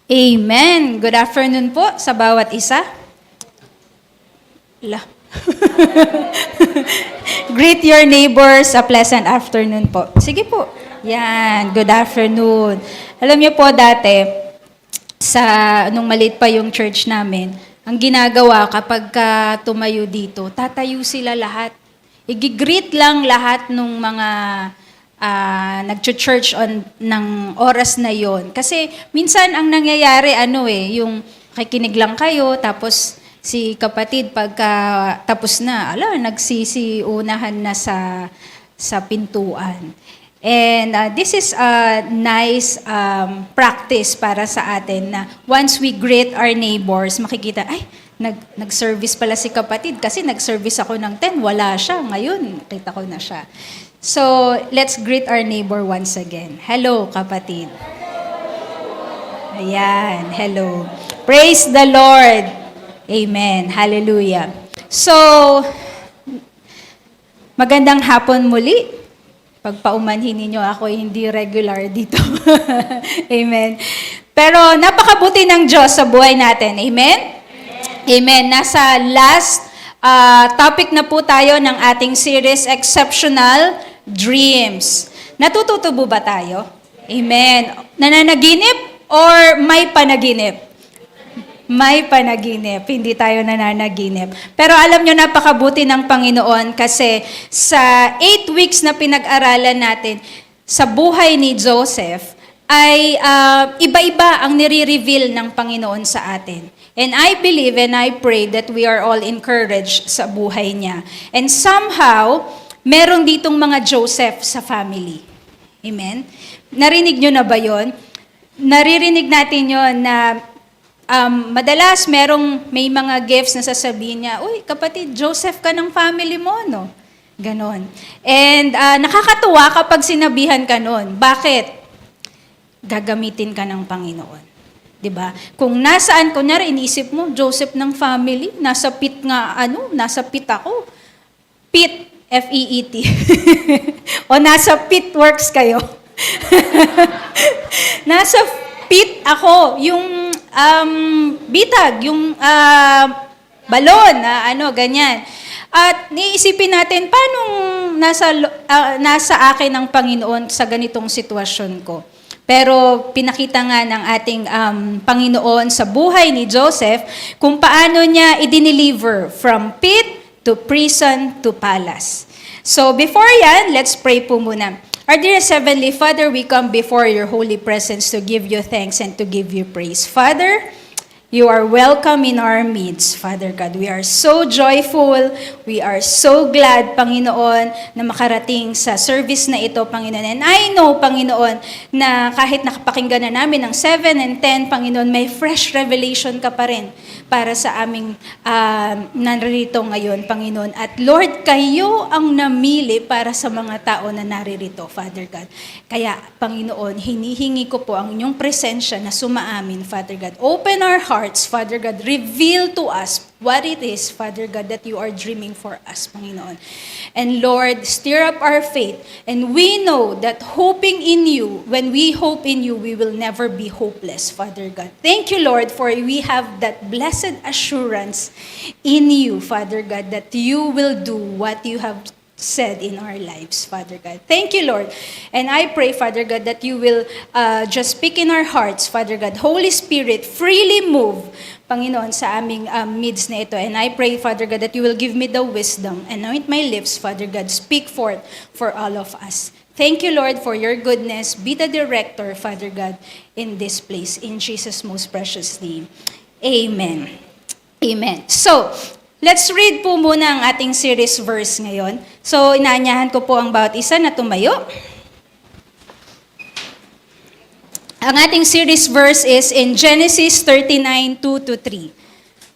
Amen. Good afternoon po sa bawat isa. La. Greet your neighbors, a pleasant afternoon po. Sige po. Yan, good afternoon. Alam niyo po dati, nung maliit pa yung church namin, ang ginagawa kapag tumayo dito, tatayo sila lahat. I-greet lang lahat nung mga nag-church ng oras na yon. Kasi minsan ang nangyayari, yung makikinig lang kayo, tapos si kapatid pagka tapos na, nagsisiunahan na sa pintuan. And this is a nice practice para sa atin na once we greet our neighbors, makikita, nag-service pala si kapatid kasi nag-service ako ng 10, wala siya. Ngayon, kita ko na siya. So, let's greet our neighbor once again. Hello, kapatid. Ayan, hello. Praise the Lord. Amen. Hallelujah. So, magandang hapon muli. Pagpaumanhin ninyo ako hindi regular dito. Amen. Pero napakabuti ng Diyos sa buhay natin. Amen? Amen. Nasa last topic na po tayo ng ating series, Exceptional Dreams. Natututubo ba tayo? Amen. Nananaginip or may panaginip? May panaginip, hindi tayo nananaginip. Pero alam nyo, napakabuti ng Panginoon kasi sa 8 weeks na pinag-aralan natin sa buhay ni Joseph, ay iba-iba ang nire-reveal ng Panginoon sa atin. And I believe and I pray that we are all encouraged sa buhay niya. And somehow, meron ditong mga Joseph sa family. Amen? Narinig nyo na ba yon? Naririnig natin yon na madalas may mga gifts na sasabihin niya, uy, kapatid, Joseph ka ng family mo, no? Ganon. And nakakatuwa kapag sinabihan ka nun. Bakit? Gagamitin ka ng Panginoon. 'Di ba? Kung nasaan, kunyari, inisip mo, Joseph ng family, nasa pit nga, nasa pit ako. Pit, F-E-E-T. O nasa pit works kayo. Nasa pit ako, yung bitag, yung balon, ganyan. At niisipin natin, paano nasa akin ang Panginoon sa ganitong sitwasyon ko? Pero pinakita nga ng ating Panginoon sa buhay ni Joseph kung paano niya i-deliver from pit to prison to palace. So before yan, let's pray po muna. Our dearest Heavenly Father, we come before your holy presence to give you thanks and to give you praise. Father, you are welcome in our midst, Father God. We are so joyful. We are so glad, Panginoon, na makarating sa service na ito, Panginoon. And I know, Panginoon, na kahit nakapakinggan na namin ng 7 and 10, Panginoon, may fresh revelation ka pa rin para sa aming naririto ngayon, Panginoon. At Lord, kayo ang namili para sa mga tao na naririto, Father God. Kaya, Panginoon, hinihingi ko po ang inyong presensya na sumaamin, Father God. Open our hearts, Father God. Reveal to us what it is, Father God, that you are dreaming for us, Panginoon. And Lord, stir up our faith. And we know that hoping in you, when we hope in you, we will never be hopeless, Father God. Thank you, Lord, for we have that blessed assurance in you, Father God, that you will do what you have said in our lives, Father God. Thank you, Lord. And I pray, Father God, that you will just speak in our hearts, Father God. Holy Spirit, freely move, Panginoon, sa aming midst na ito. And I pray, Father God, that you will give me the wisdom. Anoint my lips, Father God. Speak forth for all of us. Thank you, Lord, for your goodness. Be the director, Father God, in this place. In Jesus' most precious name. Amen. Amen. So, let's read po muna ang ating series verse ngayon. So, inaanyahan ko po ang bawat isa na tumayo. Ang ating series verse is in Genesis 39, 2-3.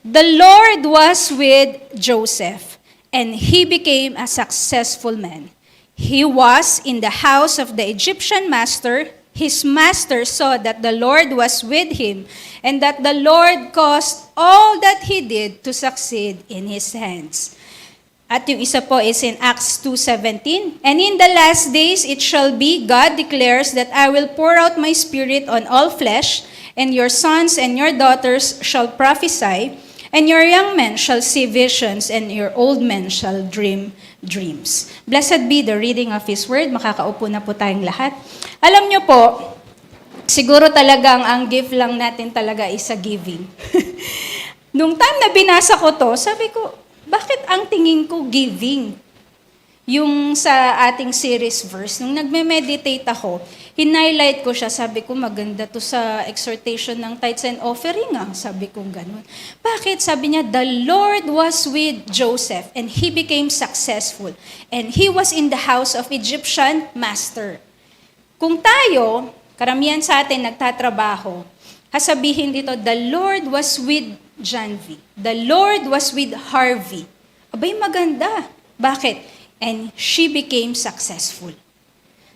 The Lord was with Joseph, and he became a successful man. He was in the house of the Egyptian master. His master saw that the Lord was with him, and that the Lord caused all that he did to succeed in his hands. At yung isa po is in Acts 2:17. And in the last days it shall be, God declares, that I will pour out my spirit on all flesh, and your sons and your daughters shall prophesy, and your young men shall see visions, and your old men shall dream dreams. Blessed be the reading of His Word. Makakaupo na po tayong lahat. Alam niyo po, siguro talagang ang gift lang natin talaga is sa giving. Nung time na binasa ko to, sabi ko, bakit ang tingin ko giving? Yung sa ating series verse, nung nagme-meditate ako, hinighlight ko siya, sabi ko, maganda to sa exhortation ng tithes and offering sabi ko ganun. Bakit? Sabi niya, the Lord was with Joseph and he became successful and he was in the house of Egyptian master. Kung tayo, karamihan sa atin nagtatrabaho, sasabihin dito, the Lord was with John V. The Lord was with Harvey. Abay, maganda. Bakit? And she became successful.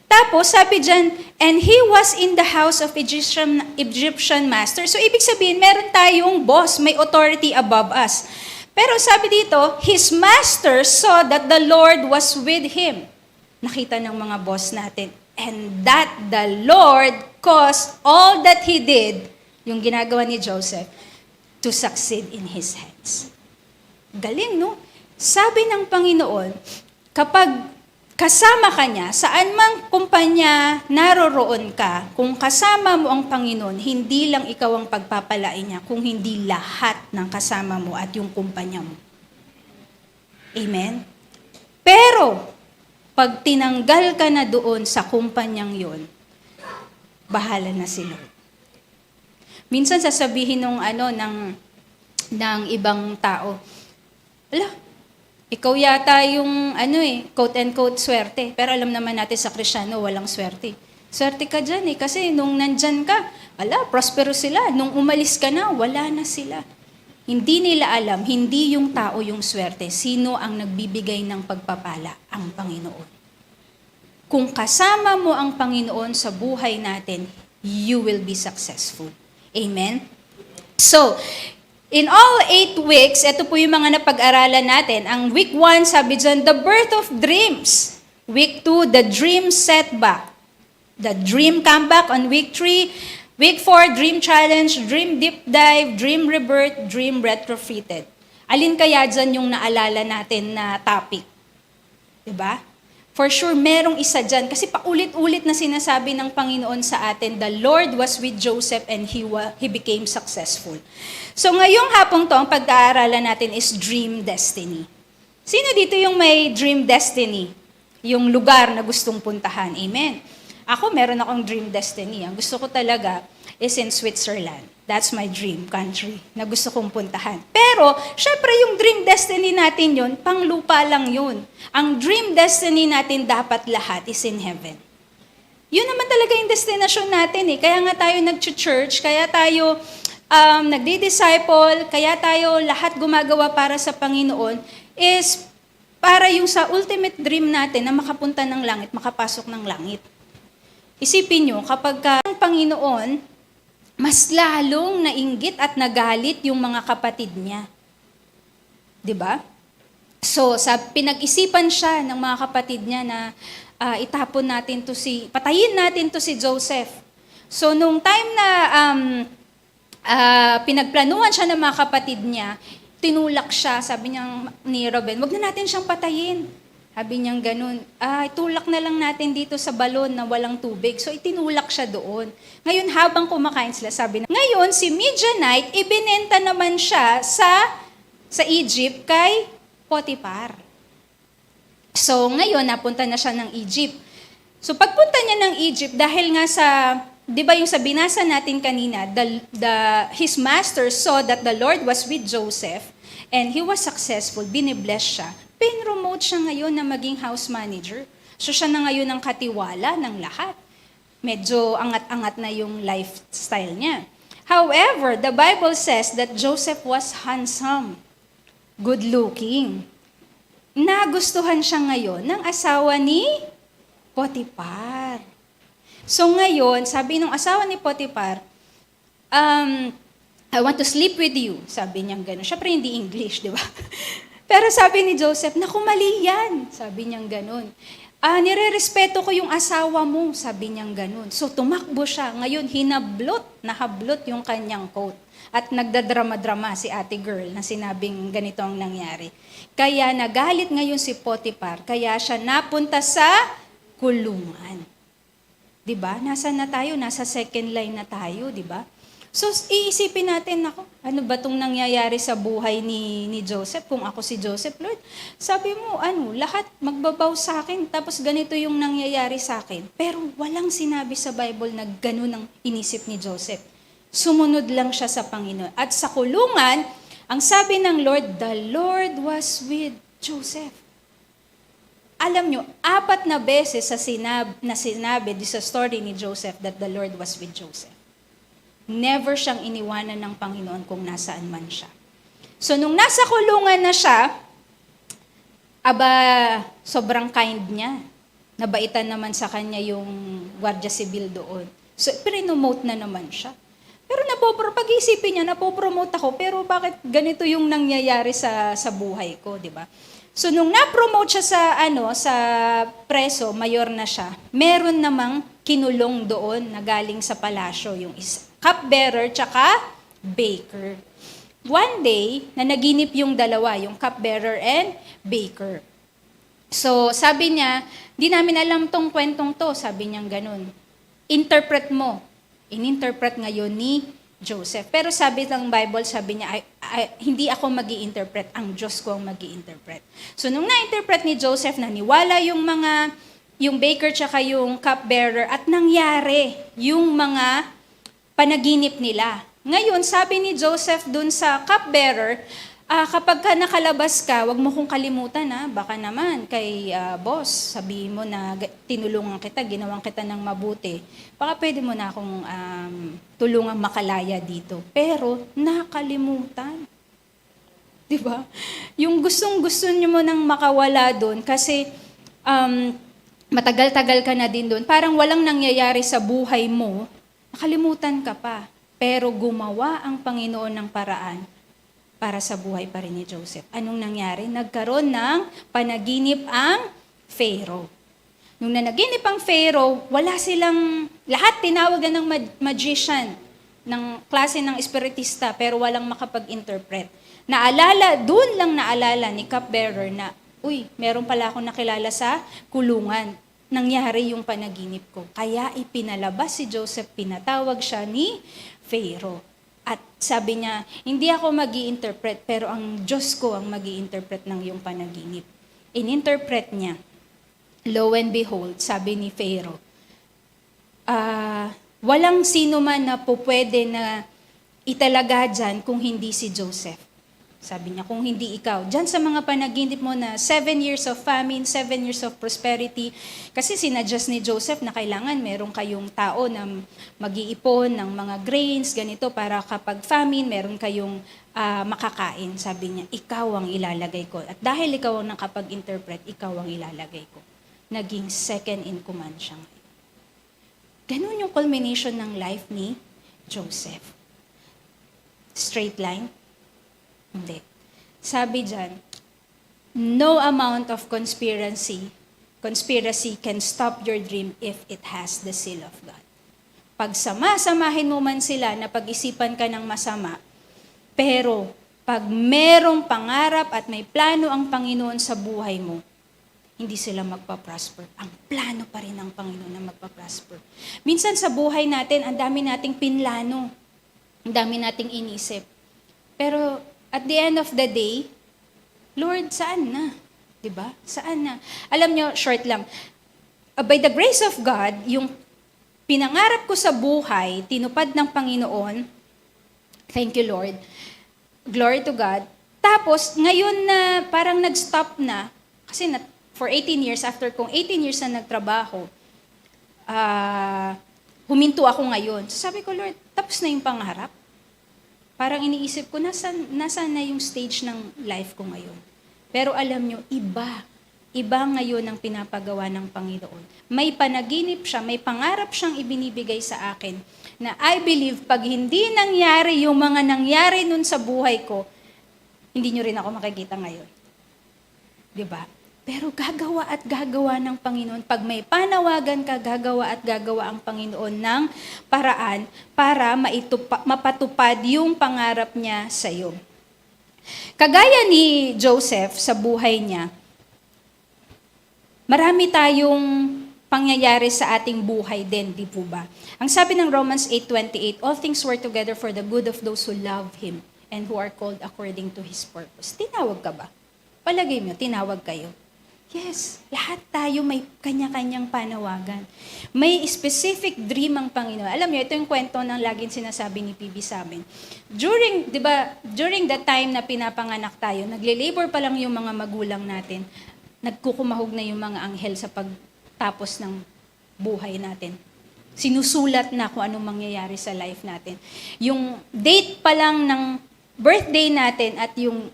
Tapos, sabi dyan, and he was in the house of Egyptian master. So, ibig sabihin, meron tayong boss, may authority above us. Pero sabi dito, his master saw that the Lord was with him. Nakita ng mga boss natin. And that the Lord caused all that he did, yung ginagawa ni Joseph, to succeed in his hands. Galing, no? Sabi ng Panginoon, kapag kasama ka niya, saan mang kumpanya naroroon ka, kung kasama mo ang Panginoon, hindi lang ikaw ang pagpapalain niya, kung hindi lahat ng kasama mo at yung kumpanya mo. Amen? Pero, pag tinanggal ka na doon sa kumpanyang yon, bahala na si Lord. Minsan sasabihin ng ibang tao, ala, ikaw yata yung quote and quote swerte. Pero alam naman natin sa Kristiyano, walang swerte. Swerte ka dyan kasi nung nandyan ka, prosperous sila. Nung umalis ka na, wala na sila. Hindi nila alam, hindi yung tao yung swerte. Sino ang nagbibigay ng pagpapala? Ang Panginoon. Kung kasama mo ang Panginoon sa buhay natin, you will be successful. Amen? So, in all 8 weeks, ito po yung mga napag-aralan natin. Ang week 1, sabi dyan, the birth of dreams. Week 2, the dream setback. The dream comeback on week 3. Week 4, dream challenge, dream deep dive, dream rebirth, dream retrofitted. Alin kaya dyan yung naalala natin na topic? Diba? For sure, merong isa dyan. Kasi paulit-ulit na sinasabi ng Panginoon sa atin, the Lord was with Joseph and he became successful. So ngayong hapong to, ang pag-aaralan natin is dream destiny. Sino dito yung may dream destiny? Yung lugar na gustong puntahan. Amen. Ako, meron akong dream destiny. Ang gusto ko talaga is in Switzerland. That's my dream country na gusto kong puntahan. Pero, syempre yung dream destiny natin yun, panglupa lang yun. Ang dream destiny natin dapat lahat is in heaven. Yun naman talaga yung destination natin . Kaya nga tayo nag-church, kaya tayo nagdi-disciple, kaya tayo lahat gumagawa para sa Panginoon, is para yung sa ultimate dream natin na makapunta ng langit, makapasok ng langit. Isipin nyo, kapag ang Panginoon, mas lalong nainggit at nagalit yung mga kapatid niya. 'Di ba? So, pinag-isipan siya ng mga kapatid niya na patayin natin to si Joseph. So, nung time na pinagplanuhan siya ng mga kapatid niya, tinulak siya, sabi niya ni Reuben, wag na natin siyang patayin. Sabi niyang ganun, itulak na lang natin dito sa balon na walang tubig. So, itinulak siya doon. Ngayon, habang kumakain sila, sabi na, ngayon, si Midianite, ibinenta naman siya sa Egypt kay Potiphar. So, ngayon, napunta na siya ng Egypt. So, pagpunta niya ng Egypt, dahil nga di ba yung sa binasa natin kanina, his master saw that the Lord was with Joseph, and he was successful, binibless siya. Pin-promote siya ngayon na maging house manager. So siya na ngayon ang katiwala ng lahat. Medyo angat-angat na yung lifestyle niya. However, the Bible says that Joseph was handsome, good-looking. Nagustuhan siya ngayon ng asawa ni Potiphar. So ngayon, sabi ng asawa ni Potiphar, I want to sleep with you. Sabi niya gano'n. Siyempre hindi English, di ba? Pero sabi ni Joseph, naku, mali yan. Sabi niyang ganun. Nire-respeto ko yung asawa mo, sabi niyang ganun. So tumakbo siya. Ngayon, nahablot yung kanyang coat. At nagdadrama-drama si ate girl na sinabing ganito ang nangyari. Kaya nagalit ngayon si Potiphar, kaya siya napunta sa kulungan. 'Di ba? Nasaan na tayo? Nasa second line na tayo, 'di ba? So, iisipin natin, ako, ano ba itong nangyayari sa buhay ni Joseph? Kung ako si Joseph, Lord, sabi mo, lahat magbabaw sa akin, tapos ganito yung nangyayari sa akin. Pero walang sinabi sa Bible na ganun ang inisip ni Joseph. Sumunod lang siya sa Panginoon. At sa kulungan, ang sabi ng Lord, the Lord was with Joseph. Alam nyo, 4 na beses na sinabi sa story ni Joseph that the Lord was with Joseph. Never siyang iniwanan ng Panginoon kung nasaan man siya. So, nung nasa kulungan na siya, sobrang kind niya. Nabaitan naman sa kanya yung Guardia Civil doon. So, prinomote na naman siya. Pero pag-isipin niya, napopromote ako, pero bakit ganito yung nangyayari sa buhay ko, di ba? So, nung na-promote siya sa preso, mayor na siya, meron namang kinulong doon na galing sa palasyo, yung cupbearer tsaka baker. One day, nanaginip yung dalawa, yung cupbearer and baker. So, sabi niya, di namin alam tong kwentong to, sabi niyang ganun. Interpret mo. Ininterpret ngayon ni Joseph. Pero sabi ng Bible, sabi niya, hindi ako magi-interpret, ang Diyos ko ang magi-interpret. So, nung na-interpret ni Joseph, naniwala yung baker tsaka yung cupbearer at nangyari yung mga panaginip nila. Ngayon, sabi ni Joseph dun sa cupbearer, kapag ka nakalabas ka, wag mo kong kalimutan, baka naman kay boss, sabihin mo na tinulungan kita, ginawan kita ng mabuti. Baka pwede mo na akong tulungang makalaya dito. Pero nakalimutan. 'Di ba? Yung gustong-gusto niyo mo nang makawala doon kasi matagal-tagal ka na din doon. Parang walang nangyayari sa buhay mo. Nakalimutan ka pa, pero gumawa ang Panginoon ng paraan para sa buhay pa rin ni Joseph. Anong nangyari? Nagkaroon ng panaginip ang Pharaoh. Nung nanaginip ang Pharaoh, lahat tinawagan ng magician, ng klase ng espiritista, pero walang makapag-interpret. Doon lang naalala ni cupbearer na, meron pala akong nakilala sa kulungan. Nangyari yung panaginip ko. Kaya ipinalabas si Joseph, pinatawag siya ni Pharaoh. At sabi niya, hindi ako magi-interpret, pero ang Diyos ko ang magi-interpret ng iyong panaginip. In-interpret niya. Lo and behold, sabi ni Pharaoh, walang sino man na pwede na italaga dyan kung hindi si Joseph. Sabi niya, kung hindi ikaw. Diyan sa mga panaginip mo na 7 years of famine, 7 years of prosperity. Kasi sinadjust ni Joseph na kailangan meron kayong tao na mag-iipon ng mga grains, ganito, para kapag famine, meron kayong makakain. Sabi niya, ikaw ang ilalagay ko. At dahil ikaw ang nakapag-interpret, ikaw ang ilalagay ko. Naging second in command siya ngayon. Ganun yung culmination ng life ni Joseph. Straight line? Hindi. Sabi dyan, no amount of conspiracy can stop your dream if it has the seal of God. Pag samahin mo man sila na pag-isipan ka ng masama, pero pag merong pangarap at may plano ang Panginoon sa buhay mo, hindi sila magpa-prosper. Ang plano pa rin ng Panginoon na magpa-prosper. Minsan sa buhay natin, ang dami nating pinlano, ang dami nating inisip. Pero at the end of the day, Lord, saan na? Diba? Saan na? Alam nyo, short lang. By the grace of God, yung pinangarap ko sa buhay, tinupad ng Panginoon, thank you, Lord. Glory to God. Tapos, ngayon na parang nag-stop na, kasi for 18 years, after kong 18 years na nagtrabaho, huminto ako ngayon. So sabi ko, Lord, tapos na yung pangarap. Parang iniisip ko, nasaan na yung stage ng life ko ngayon. Pero alam nyo, iba ngayon ang pinapagawa ng Panginoon. May panaginip siya, may pangarap siyang ibinibigay sa akin, na I believe, pag hindi nangyari yung mga nangyari nun sa buhay ko, hindi nyo rin ako makikita ngayon. 'di ba? Pero gagawa at gagawa ng Panginoon. Pag may panawagan ka, gagawa at gagawa ang Panginoon ng paraan para mapatupad yung pangarap niya sa iyo. Kagaya ni Joseph sa buhay niya, marami tayong pangyayari sa ating buhay din, di po ba? Ang sabi ng Romans 8:28, all things work together for the good of those who love Him and who are called according to His purpose. Tinawag ka ba? Palagay mo, tinawag kayo. Yes, lahat tayo may kanya-kanyang panawagan. May specific dream ang Panginoon. Alam niyo, ito yung kwento ng laging sinasabi ni PB sa amin. During the time na pinapanganak tayo, nagle-labor pa lang yung mga magulang natin, nagkukumahog na yung mga anghel sa pagtapos ng buhay natin. Sinusulat na kung anong mangyayari sa life natin. Yung date pa lang ng birthday natin at yung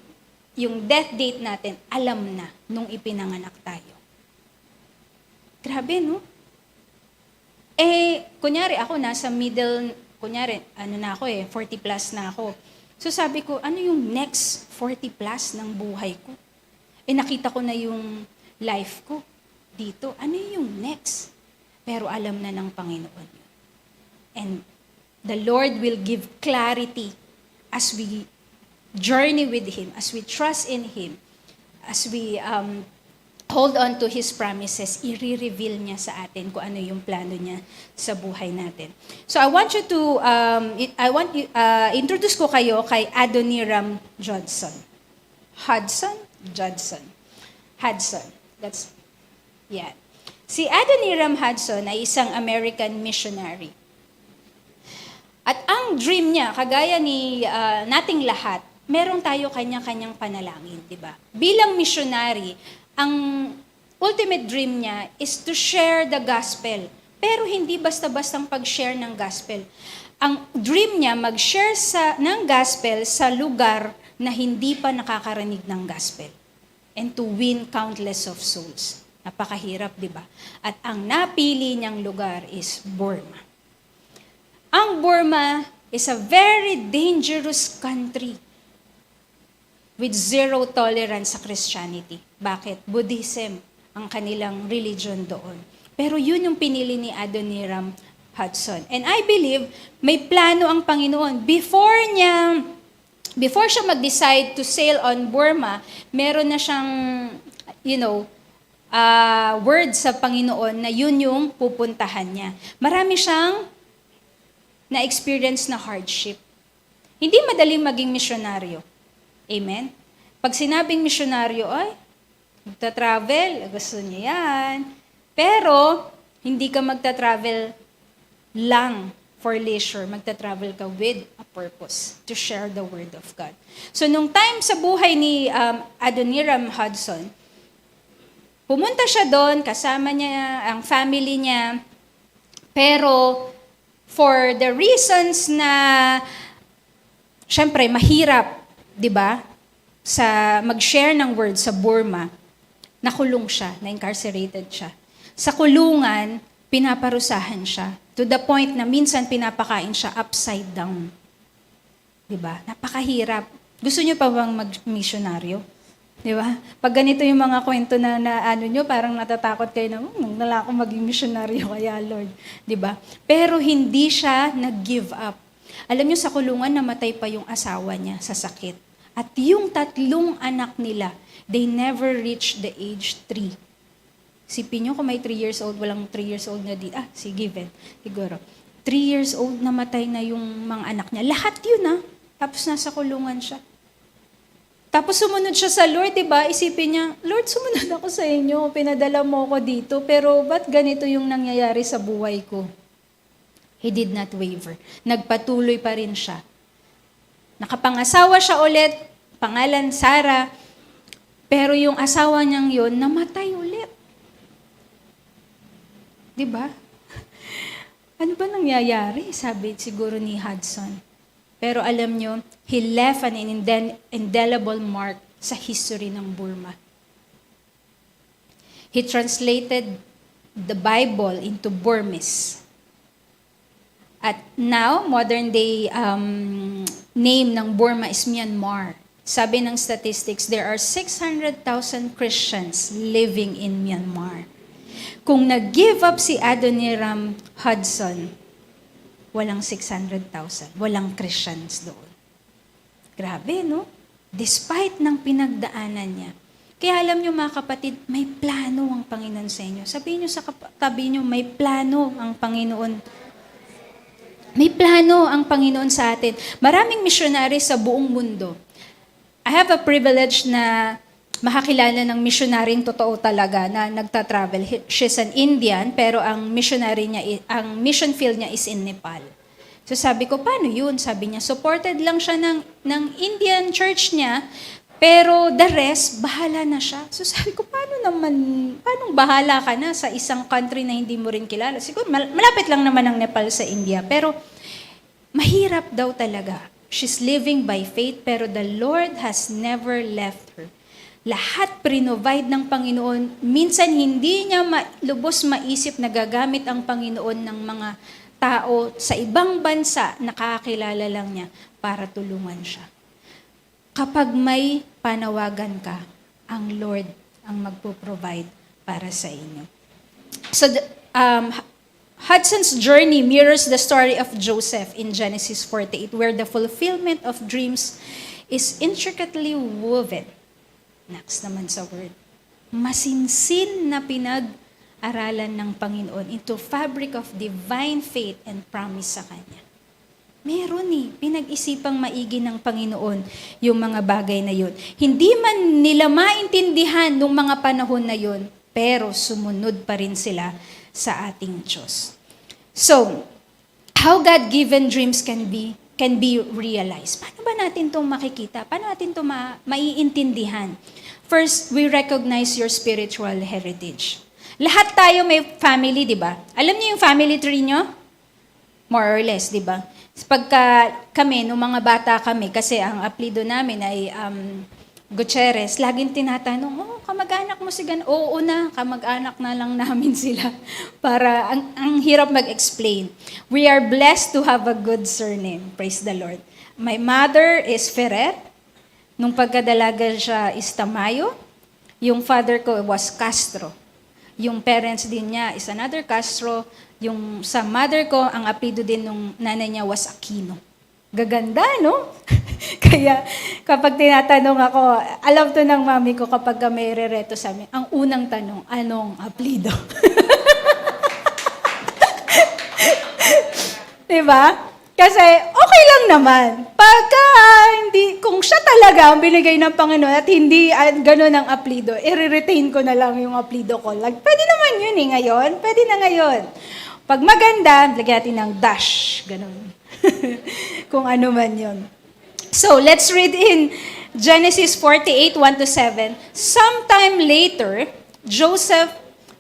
death date natin, alam na nung ipinanganak tayo. Grabe, no? Kunyari ako, nasa middle, 40 plus na ako. So sabi ko, ano yung next 40 plus ng buhay ko? Nakita ko na yung life ko dito. Ano yung next? Pero alam na ng Panginoon yun. And the Lord will give clarity as we journey with Him, as we trust in Him, as we hold on to His promises, i-reveal niya sa atin kung ano yung plano niya sa buhay natin. So I want you to, introduce ko kayo kay Adoniram Judson. Hudson. Yeah. Si Adoniram Hudson ay isang American missionary. At ang dream niya, kagaya ni nating lahat, meron tayo kanya-kanyang panalangin, di ba? Bilang missionary, ang ultimate dream niya is to share the gospel. Pero hindi basta-bastang pag-share ng gospel. Ang dream niya, mag-share ng gospel sa lugar na hindi pa nakakarinig ng gospel. And to win countless of souls. Napakahirap, di ba? At ang napili niyang lugar is Burma. Ang Burma is a very dangerous country with zero tolerance sa Christianity. Bakit? Buddhism ang kanilang religion doon. Pero yun yung pinili ni Adoniram Hudson. And I believe may plano ang Panginoon. Before siya mag-decide to sail on Burma, meron na siyang, word sa Panginoon na yun yung pupuntahan niya. Marami siyang na-experience na hardship. Hindi madaling maging misyonaryo. Amen? Pag sinabing misyonaryo, magta-travel, gusto niya yan. Pero, hindi ka magta-travel lang for leisure. Magta-travel ka with a purpose to share the Word of God. So, nung time sa buhay ni Adoniram Hudson, pumunta siya doon, kasama niya, ang family niya, pero for the reasons na, syempre, mahirap, di ba? Sa mag-share ng word sa Burma, nakulong siya, na-incarcerated siya. Sa kulungan, pinaparusahan siya. To the point na minsan pinapakain siya upside down. Di ba? Napakahirap. Gusto niyo pa bang mag-misyonaryo? Di ba? Pag ganito yung mga kwento na nyo, parang natatakot kayo na, nala ako maging misyonaryo kaya, Lord. Di ba? Pero hindi siya nag-give up. Alam niyo, sa kulungan, namatay pa yung asawa niya sa sakit. At yung 3 anak nila, they never reached the age 3. Sipin niyo kung may 3 years old, walang 3 years old na di, given, siguro. 3 years old, namatay na yung mga anak niya. Lahat yun Tapos nasa kulungan siya. Tapos sumunod siya sa Lord, diba? Isipin niya, Lord, sumunod ako sa inyo, pinadala mo ako dito, pero ba't ganito yung nangyayari sa buhay ko? He did not waver. Nagpatuloy pa rin siya. Nakapangasawa siya ulit, pangalan Sarah, pero yung asawa niyang yun, namatay ulit. Diba? Ano ba nangyayari? Sabi siguro ni Hudson. Pero alam nyo, he left an indelible mark sa history ng Burma. He translated the Bible into Burmese. At now, modern day name ng Burma is Myanmar. Sabi ng statistics, there are 600,000 Christians living in Myanmar. Kung nag-give up si Adoniram Hudson, walang 600,000, walang Christians doon. Grabe, no? Despite ng pinagdaanan niya. Kaya alam niyo mga kapatid, may plano ang Panginoon sa inyo. Sabihin niyo sa tabi niyo, may plano ang Panginoon. May plano ang Panginoon sa atin. Maraming missionary sa buong mundo. I have a privilege na makakilala ng missionaryong totoo talaga na nagta-travel. She's an Indian, pero ang missionary niya, ang mission field niya is in Nepal. So sabi ko, paano yun? Sabi niya, supported lang siya ng Indian church niya, pero the rest, bahala na siya. So sabi ko, paano bahala ka na sa isang country na hindi mo rin kilala? Siguro, malapit lang naman ang Nepal sa India, pero mahirap daw talaga. She's living by faith, pero the Lord has never left her. Lahat provide ng Panginoon. Minsan hindi niya lubos maisip na gagamit ang Panginoon ng mga tao sa ibang bansa na nakakilala lang niya para tulungan siya. Kapag may panawagan ka, ang Lord ang magpo-provide para sa inyo. So, Hudson's journey mirrors the story of Joseph in Genesis 48, where the fulfillment of dreams is intricately woven. Next naman sa word. Masinsin na pinag-aralan ng Panginoon into fabric of divine faith and promise sa Kanya. Meron pinag-isipang maigi ng Panginoon yung mga bagay na yun. Hindi man nila maintindihan nung mga panahon na yun, pero sumunod pa rin sila sa ating Diyos. So, how God-given dreams can be realized. Paano ba natin itong makikita? Paano natin itong maiintindihan? First, we recognize your spiritual heritage. Lahat tayo may family, di ba? Alam niyo yung family tree nyo? More or less, di ba? Pagka kami, nung mga bata kami, kasi ang apelido namin ay Gutierrez, laging tinatanong, kamag-anak mo si Gan? Oo na, kamag-anak na lang namin sila. Para, ang hirap mag-explain. We are blessed to have a good surname. Praise the Lord. My mother is Ferrer. Nung pagkadalaga siya is Tamayo. Yung father ko was Castro. Yung parents din niya is another Castro. Yung sa mother ko, ang apelido din nung nanay niya was Aquino. Gaganda, no? Kaya kapag tinatanong ako, alam to ng mami ko kapag may rereto sa amin, ang unang tanong, anong apelido? Diba? Kasi okay lang naman. Pagka kung siya talaga ang binigay ng Panginoon at hindi gano'n ang apelido, i-retain ko na lang yung apelido ko. Like, pwede naman yun ngayon. Pwede na ngayon. Pag maganda, lagyan natin ng dash. Gano'n. Kung ano man yun. So, let's read in Genesis 48, 1-7. Sometime later, Joseph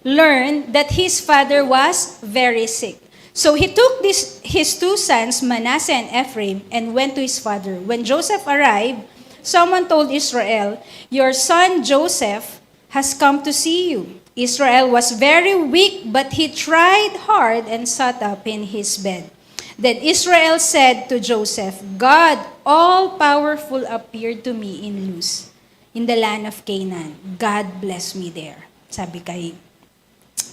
learned that his father was very sick. So he took his two sons, Manasseh and Ephraim, and went to his father. When Joseph arrived, someone told Israel, "Your son Joseph has come to see you." Israel was very weak, but he tried hard and sat up in his bed. Then Israel said to Joseph, "God, all-powerful, appeared to me in Luz, in the land of Canaan. God bless me there." Sabi kay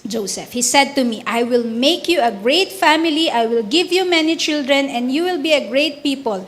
Joseph, he said to me, "I will make you a great family. I will give you many children, and you will be a great people.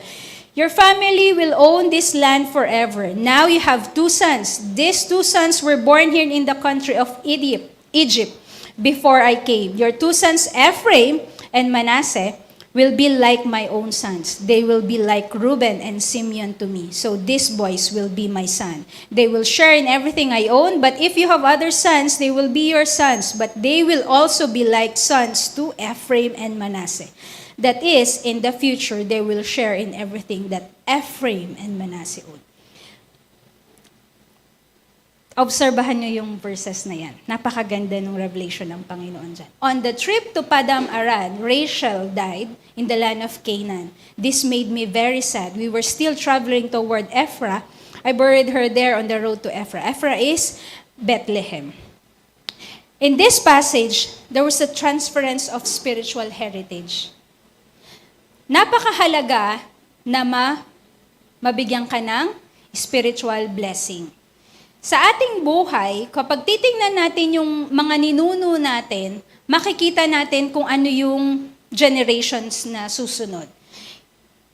Your family will own this land forever. Now you have two sons. These two sons were born here in the country of Egypt before I came. Your two sons, Ephraim and Manasseh, will be like my own sons. They will be like Reuben and Simeon to me. So these boys will be my son. They will share in everything I own, but if you have other sons, they will be your sons, but they will also be like sons to Ephraim and Manasseh. That is, in the future, they will share in everything that Ephraim and Manasseh own." Obserbahan nyo yung verses na yan. Napakaganda ng revelation ng Panginoon dyan. On the trip to Padam Aram, Rachel died in the land of Canaan. This made me very sad. We were still traveling toward Ephra. I buried her there on the road to Ephra. Ephra is Bethlehem. In this passage, there was a transference of spiritual heritage. Napakahalaga na mabigyan ka ng spiritual blessing. Sa ating buhay, kapag titingnan natin yung mga ninuno natin, makikita natin kung ano yung generations na susunod.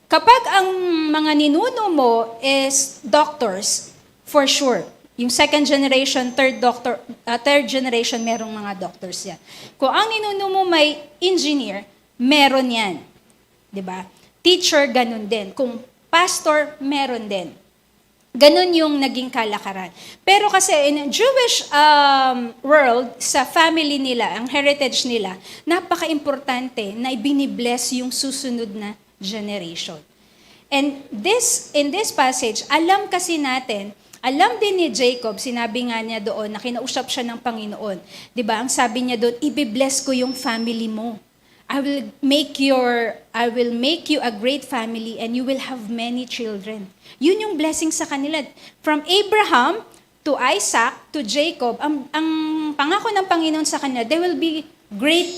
Kapag ang mga ninuno mo is doctors, for sure, yung second generation, third generation, merong mga doctors yan. Kung ang ninuno mo may engineer, meron yan. 'Di ba? Teacher, ganun din. Kung pastor, meron din. Ganun yung naging kalakaran. Pero kasi in a Jewish world, sa family nila, ang heritage nila, napaka-importante na ibinibless yung susunod na generation. And in this passage, alam kasi natin, alam din ni Jacob, sinabi nga niya doon, na kinausap siya ng Panginoon. 'Di ba? Ang sabi niya doon, ibibless ko yung family mo. I will make you a great family and you will have many children. Yun yung blessing sa kanila. From Abraham to Isaac to Jacob, ang pangako ng Panginoon sa kanila, they will be great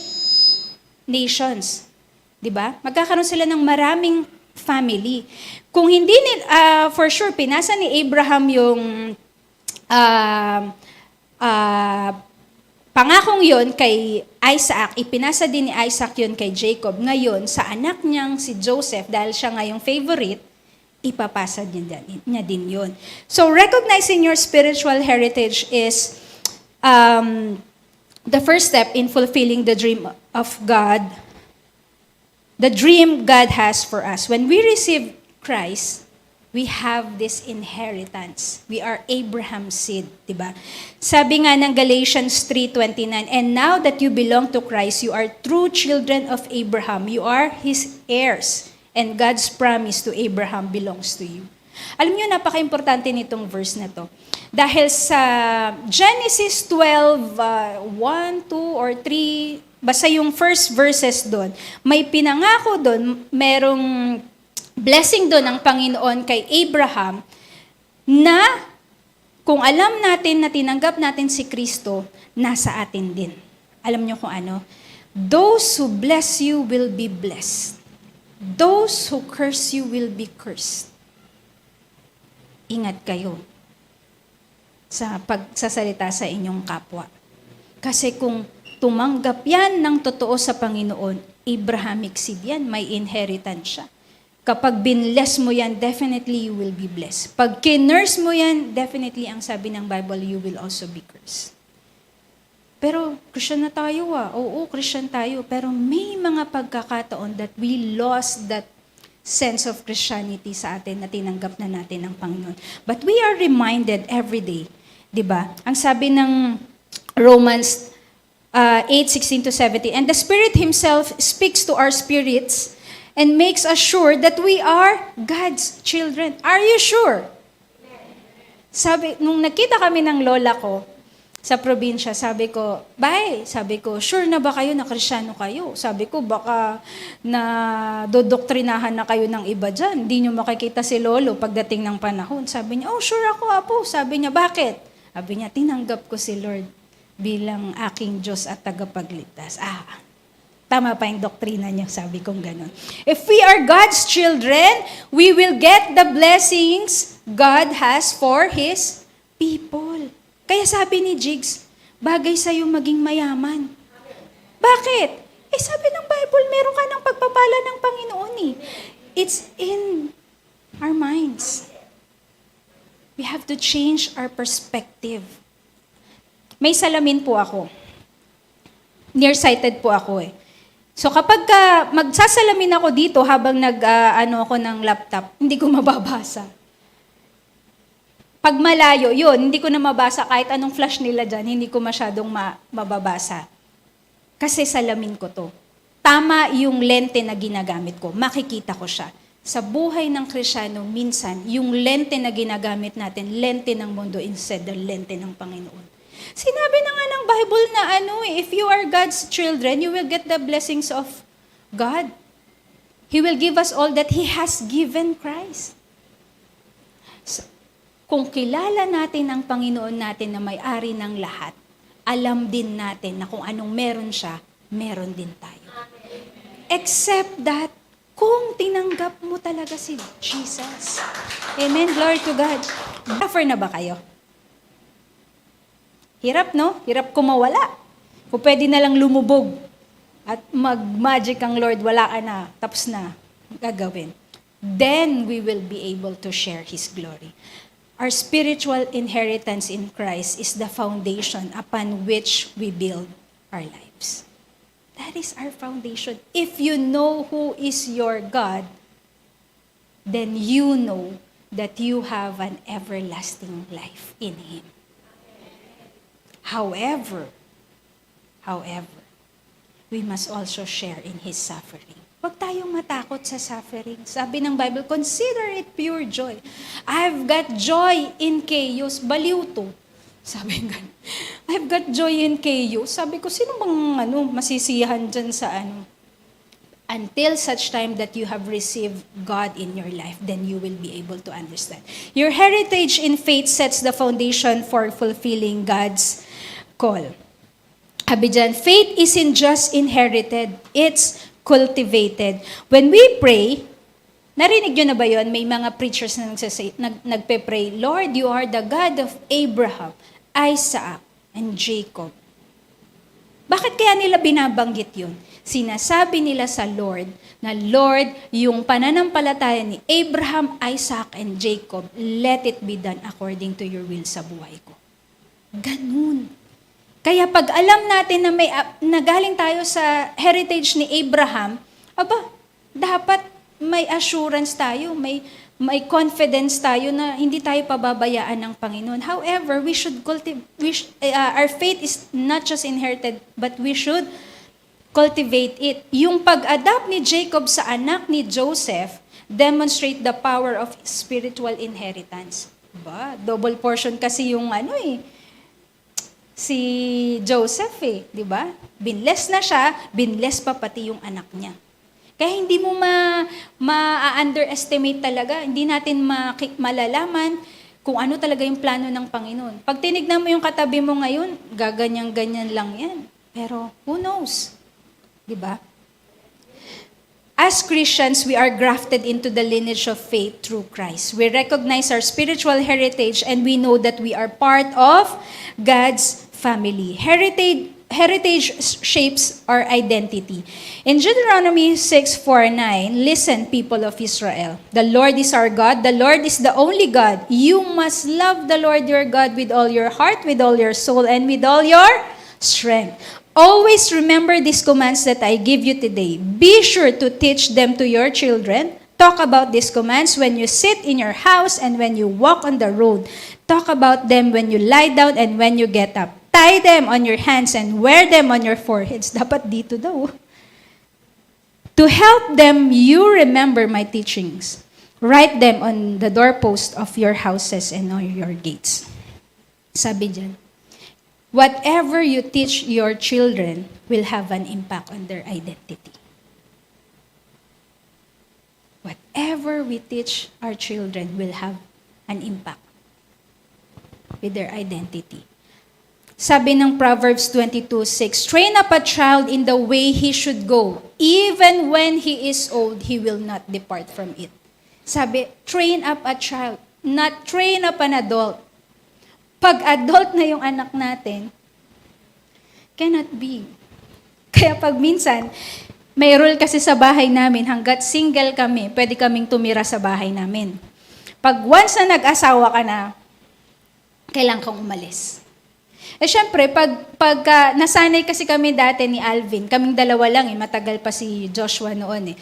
nations. 'Di ba? Magkakaroon sila ng maraming family. Kung hindi for sure pinasa ni Abraham yung pangakong yon kay Isaac, ipinasa din ni Isaac yon kay Jacob. Ngayon, sa anak niyang si Joseph, dahil siya nga yung favorite, ipapasa niya din yon. So, recognizing your spiritual heritage is the first step in fulfilling the dream of God, the dream God has for us. When we receive Christ, we have this inheritance. We are Abraham's seed, diba? Sabi nga ng Galatians 3:29, and now that you belong to Christ, you are true children of Abraham. You are His heirs, and God's promise to Abraham belongs to you. Alam niyo, napaka-importante nitong verse na to. Dahil sa Genesis 12, 1, 2, or 3, basta yung first verses doon, may pinangako doon, merong blessing doon ng Panginoon kay Abraham na kung alam natin na tinanggap natin si Kristo, nasa atin din. Alam niyo kung ano? Those who bless you will be blessed. Those who curse you will be cursed. Ingat kayo sa pagsasalita sa inyong kapwa. Kasi kung tumanggap yan ng totoo sa Panginoon, Abrahamic seed yan, may inheritance siya. Kapag binless mo yan, definitely you will be blessed. Pag kinurse mo yan, definitely ang sabi ng Bible, you will also be cursed. Pero Christian na tayo Oo, Christian tayo. Pero may mga pagkakataon that we lost that sense of Christianity sa atin na tinanggap na natin ng Panginoon. But we are reminded every day, di ba? Ang sabi ng Romans 8:16-17, and the Spirit Himself speaks to our spirits and makes us sure that we are God's children. Are you sure? Sabi, nung nakita kami ng lola ko sa probinsya, sabi ko, sure na ba kayo na Kristiyano kayo? Sabi ko, baka na dodoktrinahan na kayo ng iba dyan. Hindi nyo makikita si lolo pagdating ng panahon. Sabi niya, sure ako, apo. Sabi niya, bakit? Sabi niya, tinanggap ko si Lord bilang aking Diyos at tagapagligtas. Tama pa yung doktrina niya, sabi kong ganun. If we are God's children, we will get the blessings God has for His people. Kaya sabi ni Jigs, bagay sa'yo maging mayaman. Bakit? Sabi ng Bible, meron ka ng pagpapala ng Panginoon eh. It's in our minds. We have to change our perspective. May salamin po ako. Nearsighted po ako eh. So kapag magsasalamin ako dito habang ako ng laptop, hindi ko mababasa. Pag malayo, yun, hindi ko na mabasa kahit anong flash nila dyan, hindi ko masyadong mababasa. Kasi salamin ko to. Tama yung lente na ginagamit ko, makikita ko siya. Sa buhay ng Kristiyano, minsan, yung lente na ginagamit natin, lente ng mundo instead of lente ng Panginoon. Sinabi na nga ng Bible na if you are God's children, you will get the blessings of God. He will give us all that He has given Christ. So, kung kilala natin ang Panginoon natin na may-ari ng lahat, alam din natin na kung anong meron siya, meron din tayo. Except that, kung tinanggap mo talaga si Jesus. Amen, glory to God. Suffer na ba kayo? Hirap, no? Hirap kumawala. Kung pwede na lang lumubog at mag-magic ang Lord, wala ka na, tapos na, gagawin. Then we will be able to share His glory. Our spiritual inheritance in Christ is the foundation upon which we build our lives. That is our foundation. If you know who is your God, then you know that you have an everlasting life in Him. However, we must also share in His suffering. Huwag tayong matakot sa suffering. Sabi ng Bible, consider it pure joy. I've got joy in chaos. Baliw to. Sabi nga, I've got joy in chaos. Sabi ko, sino bang masisiyahan dyan sa Until such time that you have received God in your life, then you will be able to understand. Your heritage in faith sets the foundation for fulfilling God's call. Sabi dyan, faith isn't just inherited, it's cultivated. When we pray, narinig nyo na ba yun? May mga preachers na nagpe-pray, Lord, you are the God of Abraham, Isaac, and Jacob. Bakit kaya nila binabanggit yun? Sinasabi nila sa Lord na, Lord, yung pananampalataya ni Abraham, Isaac, and Jacob, let it be done according to your will sa buhay ko. Ganun. Kaya pag alam natin na nagaling tayo sa heritage ni Abraham, dapat may assurance tayo, may confidence tayo na hindi tayo pababayaan ng Panginoon. However, we should our faith is not just inherited, but we should cultivate it. Yung pag-adapt ni Jacob sa anak ni Joseph demonstrate the power of spiritual inheritance. Double portion kasi yung si Joseph di ba? Binless na siya, binless pa pati yung anak niya. Kaya hindi mo ma-underestimate talaga, hindi natin malalaman kung ano talaga yung plano ng Panginoon. Pag tinignan mo yung katabi mo ngayon, gaganyan-ganyan lang yan. Pero who knows? Di ba? As Christians, we are grafted into the lineage of faith through Christ. We recognize our spiritual heritage and we know that we are part of God's family. Heritage shapes our identity. In Deuteronomy 6:4-9, listen, people of Israel. The Lord is our God. The Lord is the only God. You must love the Lord your God with all your heart, with all your soul, and with all your strength. Always remember these commands that I give you today. Be sure to teach them to your children. Talk about these commands when you sit in your house and when you walk on the road. Talk about them when you lie down and when you get up. Tie them on your hands and wear them on your foreheads. Dapat dito daw. To help them, you remember my teachings. Write them on the doorpost of your houses and on your gates. Sabi dyan, whatever you teach your children will have an impact on their identity. Whatever we teach our children will have an impact with their identity. Sabi ng Proverbs 22:6, train up a child in the way he should go. Even when he is old, he will not depart from it. Sabi, train up a child, not train up an adult. Pag adult na yung anak natin, cannot be. Kaya pag minsan, may rule kasi sa bahay namin, hanggat single kami, pwede kaming tumira sa bahay namin. Pag once na nag-asawa ka na, kailangan kang umalis. Syempre, pag nasanay kasi kami dati ni Alvin, kaming dalawa lang matagal pa si Joshua noon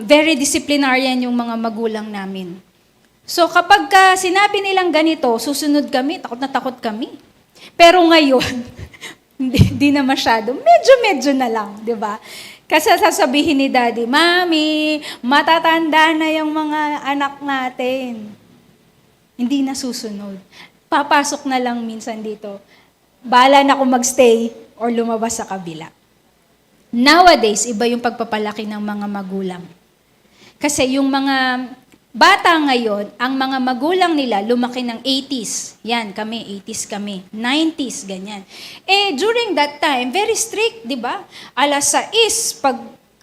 very disciplinarian yung mga magulang namin. So kapag sinabi nilang ganito, susunod kami, takot na takot kami. Pero ngayon, hindi na masyado, medyo na lang, di ba? Kasi sasabihin ni Daddy, Mami, matatanda na yung mga anak natin. Hindi na susunod. Papasok na lang minsan dito. Bahala na kung magstay or lumabas sa kabila. Nowadays, iba yung pagpapalaki ng mga magulang. Kasi yung mga bata ngayon, ang mga magulang nila lumaki ng 80s. Yan, kami, 80s kami. 90s, ganyan. During that time, very strict, di ba? 6:00,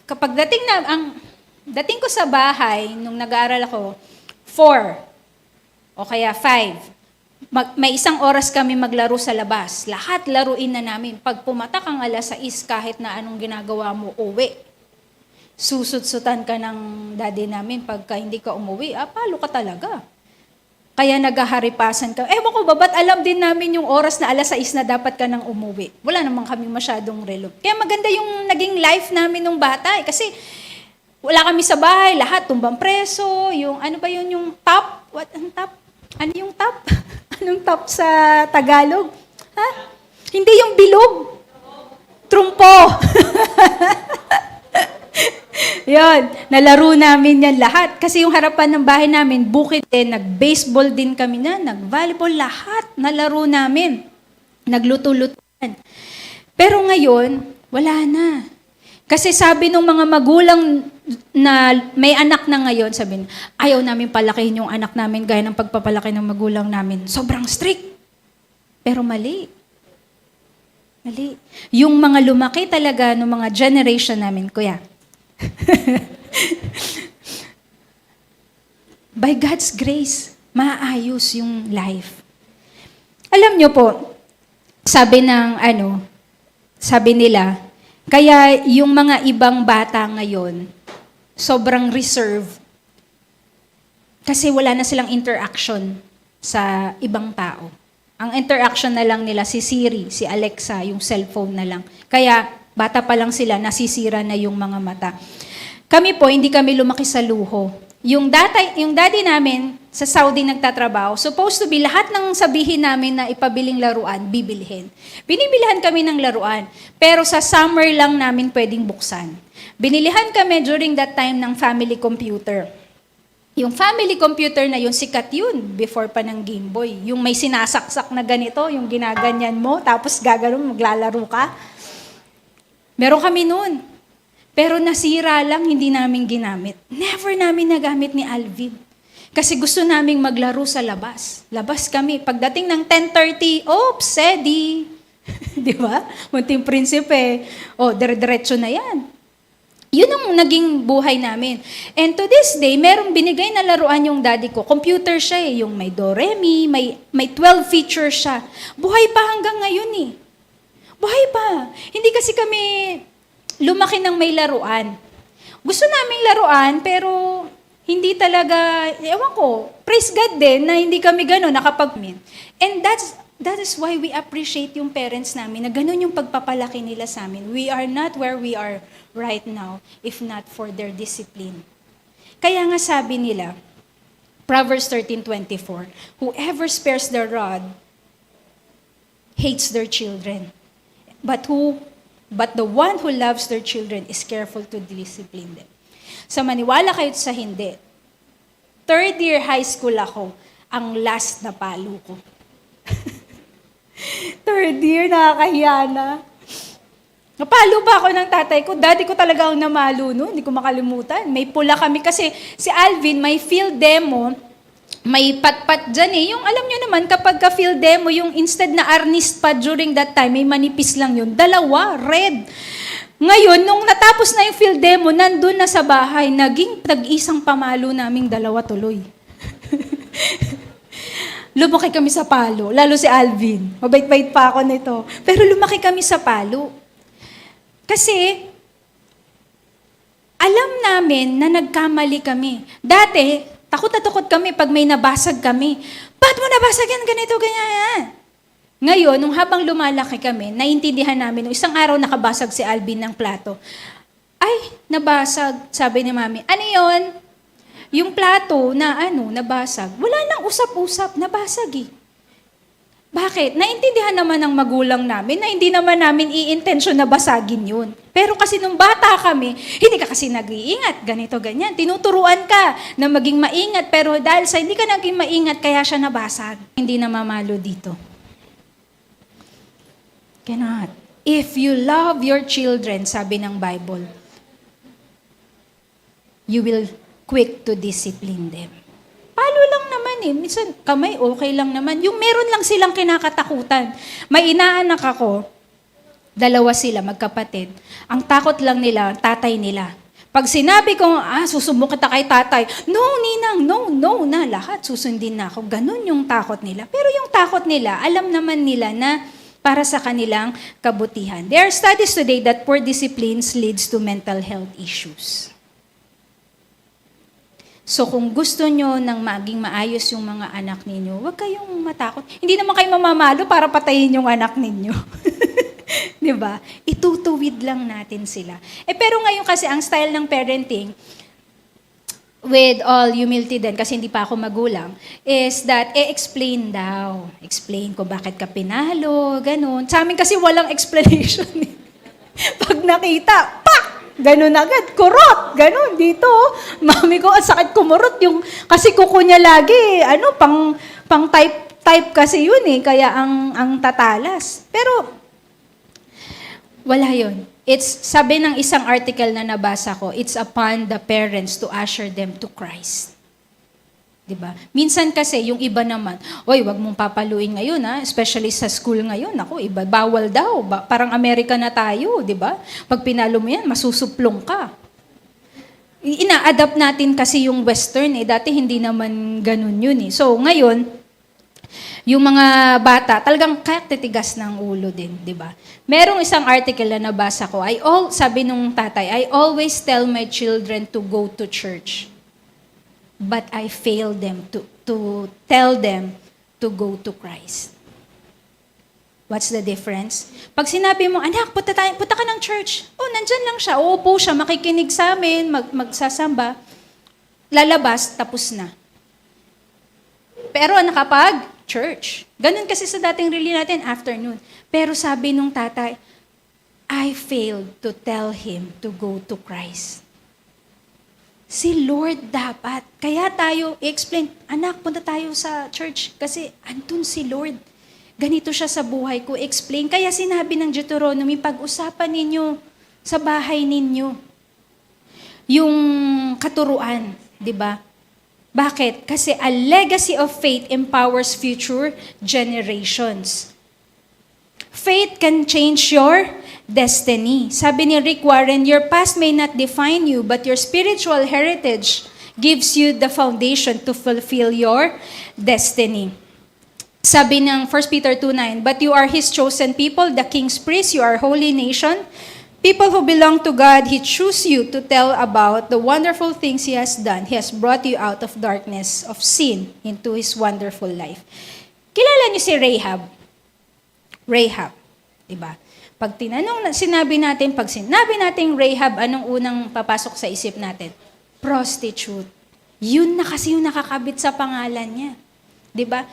kapag dating na, dating ko sa bahay, nung nag-aaral ako, 4 o kaya 5. May isang oras kami maglaro sa labas. Lahat laruin na namin. Pag pumatak ang 6:00, kahit na anong ginagawa mo, uwi. Susut-sutan ka ng daddy namin pagka hindi ka umuwi, palo ka talaga. Kaya naghaharipasan ka. Ewan ko ba, ba't alam din namin yung oras na 6:00 na dapat ka nang umuwi? Wala naman kami masyadong relo. Kaya maganda yung naging life namin nung bata. Kasi wala kami sa bahay, lahat tumbang preso, yung ano ba yun, yung top? What ang top? Ano yung top? Anong top sa Tagalog? Ha? Hindi yung bilog. Trumpo. Yon, nalaro namin yan lahat. Kasi yung harapan ng bahay namin, bukid din, nag-baseball din kami na, nag-volleyball, lahat nalaro namin. Nagluto-lutuan. Pero ngayon, wala na. Kasi sabi ng mga magulang na may anak na ngayon, sabi, ayaw namin palakihin yung anak namin gaya ng pagpapalaki ng magulang namin. Sobrang strict. Pero mali. Mali. Yung mga lumaki talaga ng mga generation namin, kuya, by God's grace, maayos yung life. Alam nyo po, sabi nila, kaya yung mga ibang bata ngayon, sobrang reserve. Kasi wala na silang interaction sa ibang tao. Ang interaction na lang nila si Siri, si Alexa, yung cellphone na lang. Kaya bata pa lang sila, nasisira na yung mga mata. Kami po, hindi kami lumaki sa luho. Yung daddy namin, sa Saudi nagtatrabaho, supposed to be lahat ng sabihin namin na ipabiling laruan, bibilhin. Binibilihan kami ng laruan, pero sa summer lang namin pwedeng buksan. Binilihan kami during that time ng family computer. Yung family computer na yun, sikat yun, before pa ng Game Boy. Yung may sinasaksak na ganito, yung ginaganyan mo, tapos gagano'n, maglalaro ka. Meron kami noon. Pero nasira lang, hindi namin ginamit. Never namin nagamit ni Alvin. Kasi gusto naming maglaro sa labas. Labas kami. Pagdating ng 10:30, oops, Sedi. Di ba? Munting prinsipe. Dire-diretso na yan. Yun ang naging buhay namin. And to this day, merong binigay na laruan yung daddy ko. Computer siya yung may do, re, mi, may 12 features siya. Buhay pa hanggang ngayon eh. Buhay pa. Hindi kasi kami lumaki ng may laruan. Gusto naming laruan, pero hindi talaga, ewan ko, praise God din na hindi kami gano'n nakapag-min. And that is why we appreciate yung parents namin na gano'n yung pagpapalaki nila sa amin. We are not where we are right now if not for their discipline. Kaya nga sabi nila, Proverbs 13:24, whoever spares their rod hates their children. But the one who loves their children is careful to discipline them. Sa maniwala kayo sa hindi, 3rd year high school ako, ang last na palo ko. 3rd year, nakakahiya na. Napalo pa ako ng tatay ko. Daddy ko talaga ang namalo noon, hindi ko makalimutan. May pula kami kasi si Alvin, may field demo, may pat-pat dyan eh. Yung alam nyo naman, kapag ka-field demo, yung instead na arnist pa during that time, may manipis lang yun. 2, red. Ngayon, nung natapos na yung field demo, nandun na sa bahay, naging tag-isang pamalo naming 2 tuloy. Lumaki kami sa palo, lalo si Alvin. Mabait-bait pa ako nito. Pero lumaki kami sa palo. Kasi, alam namin na nagkamali kami. Dati, takot na takot kami pag may nabasag kami. Ba't mo nabasag yan? Ganito, ganyan. Ngayon, nung habang lumalaki kami, naintindihan namin, nung isang araw nakabasag si Alvin ng plato. Ay, nabasag. Sabi ni Mami, ano yun? Yung plato na nabasag. Wala nang usap-usap, nabasag eh. Bakit? Naintindihan naman ng magulang namin na hindi naman namin i-intensyon na basagin yun. Pero kasi nung bata kami, hindi ka kasi nag-iingat, ganito, ganyan. Tinuturuan ka na maging maingat, pero dahil sa hindi ka naging maingat, kaya siya nabasag. Hindi na mamalo dito. Cannot. If you love your children, sabi ng Bible, you will quick to discipline them. Palo lang naman eh. Minsan, kamay, okay lang naman. Yung meron lang silang kinakatakutan. May inaanak ako, 2 sila, magkapatid. Ang takot lang nila, tatay nila. Pag sinabi ko, susubok kita kay tatay, no, ninang, no na, lahat susundin na ako. Ganun yung takot nila. Pero yung takot nila, alam naman nila na para sa kanilang kabutihan. There are studies today that poor disciplines leads to mental health issues. So kung gusto nyo nang maging maayos yung mga anak ninyo, huwag kayong matakot. Hindi naman kayo mamamalo para patayin yung anak ninyo. Di ba? Itutuwid lang natin sila. Pero ngayon kasi ang style ng parenting, with all humility din, kasi hindi pa ako magulang, is that, explain daw. Explain ko bakit ka pinalo, ganun. Sa amin kasi walang explanation. Pag nakita, pak! Ganun agad, kurot, ganun, dito. Mami ko, ang sakit kumurot yung, kasi kuko niya lagi, pang type kasi yun kaya ang tatalas. Pero, wala yun. Sabi ng isang article na nabasa ko, it's upon the parents to usher them to Christ. Diba? Minsan kasi, yung iba naman, wag mong papaluin ngayon, especially sa school ngayon, iba, bawal daw, parang Amerika na tayo, diba? Pag pinalo mo yan, masusuplong ka. Ina-adapt natin kasi yung Western, dati hindi naman ganun yun. So, ngayon, yung mga bata, talagang kahit titigas ng ulo din, diba? Merong isang article na nabasa ko, sabi nung tatay, I always tell my children to go to church. But I fail them to tell them to go to Christ. What's the difference? Pag sinabi mo, anak, punta ka ng church. Nandyan lang siya. Uupo siya, makikinig sa amin, magsasamba. Lalabas, tapos na. Pero nakapag church. Ganun kasi sa dating rally natin, afternoon. Pero sabi nung tatay, I failed to tell him to go to Christ. Si Lord dapat. Kaya tayo i-explain, anak, punta tayo sa church kasi andun si Lord. Ganito siya sa buhay ko. Explain. Kaya sinabi ng Deuteronomy, pag-usapan ninyo sa bahay ninyo yung katuruan, di ba? Bakit? Kasi a legacy of faith empowers future generations. Faith can change your destiny. Sabi ni Rick Warren, your past may not define you, but your spiritual heritage gives you the foundation to fulfill your destiny. Sabi ng 1 Peter 2:9, but you are His chosen people, the King's priest, you are holy nation, people who belong to God. He chose you to tell about the wonderful things He has done. He has brought you out of darkness, of sin, into His wonderful life. Kilala niyo si Rahab? Rahab, diba? Pag sinabi natin Rahab, anong unang papasok sa isip natin? Prostitute. Yun na kasi yung nakakabit sa pangalan niya. Diba?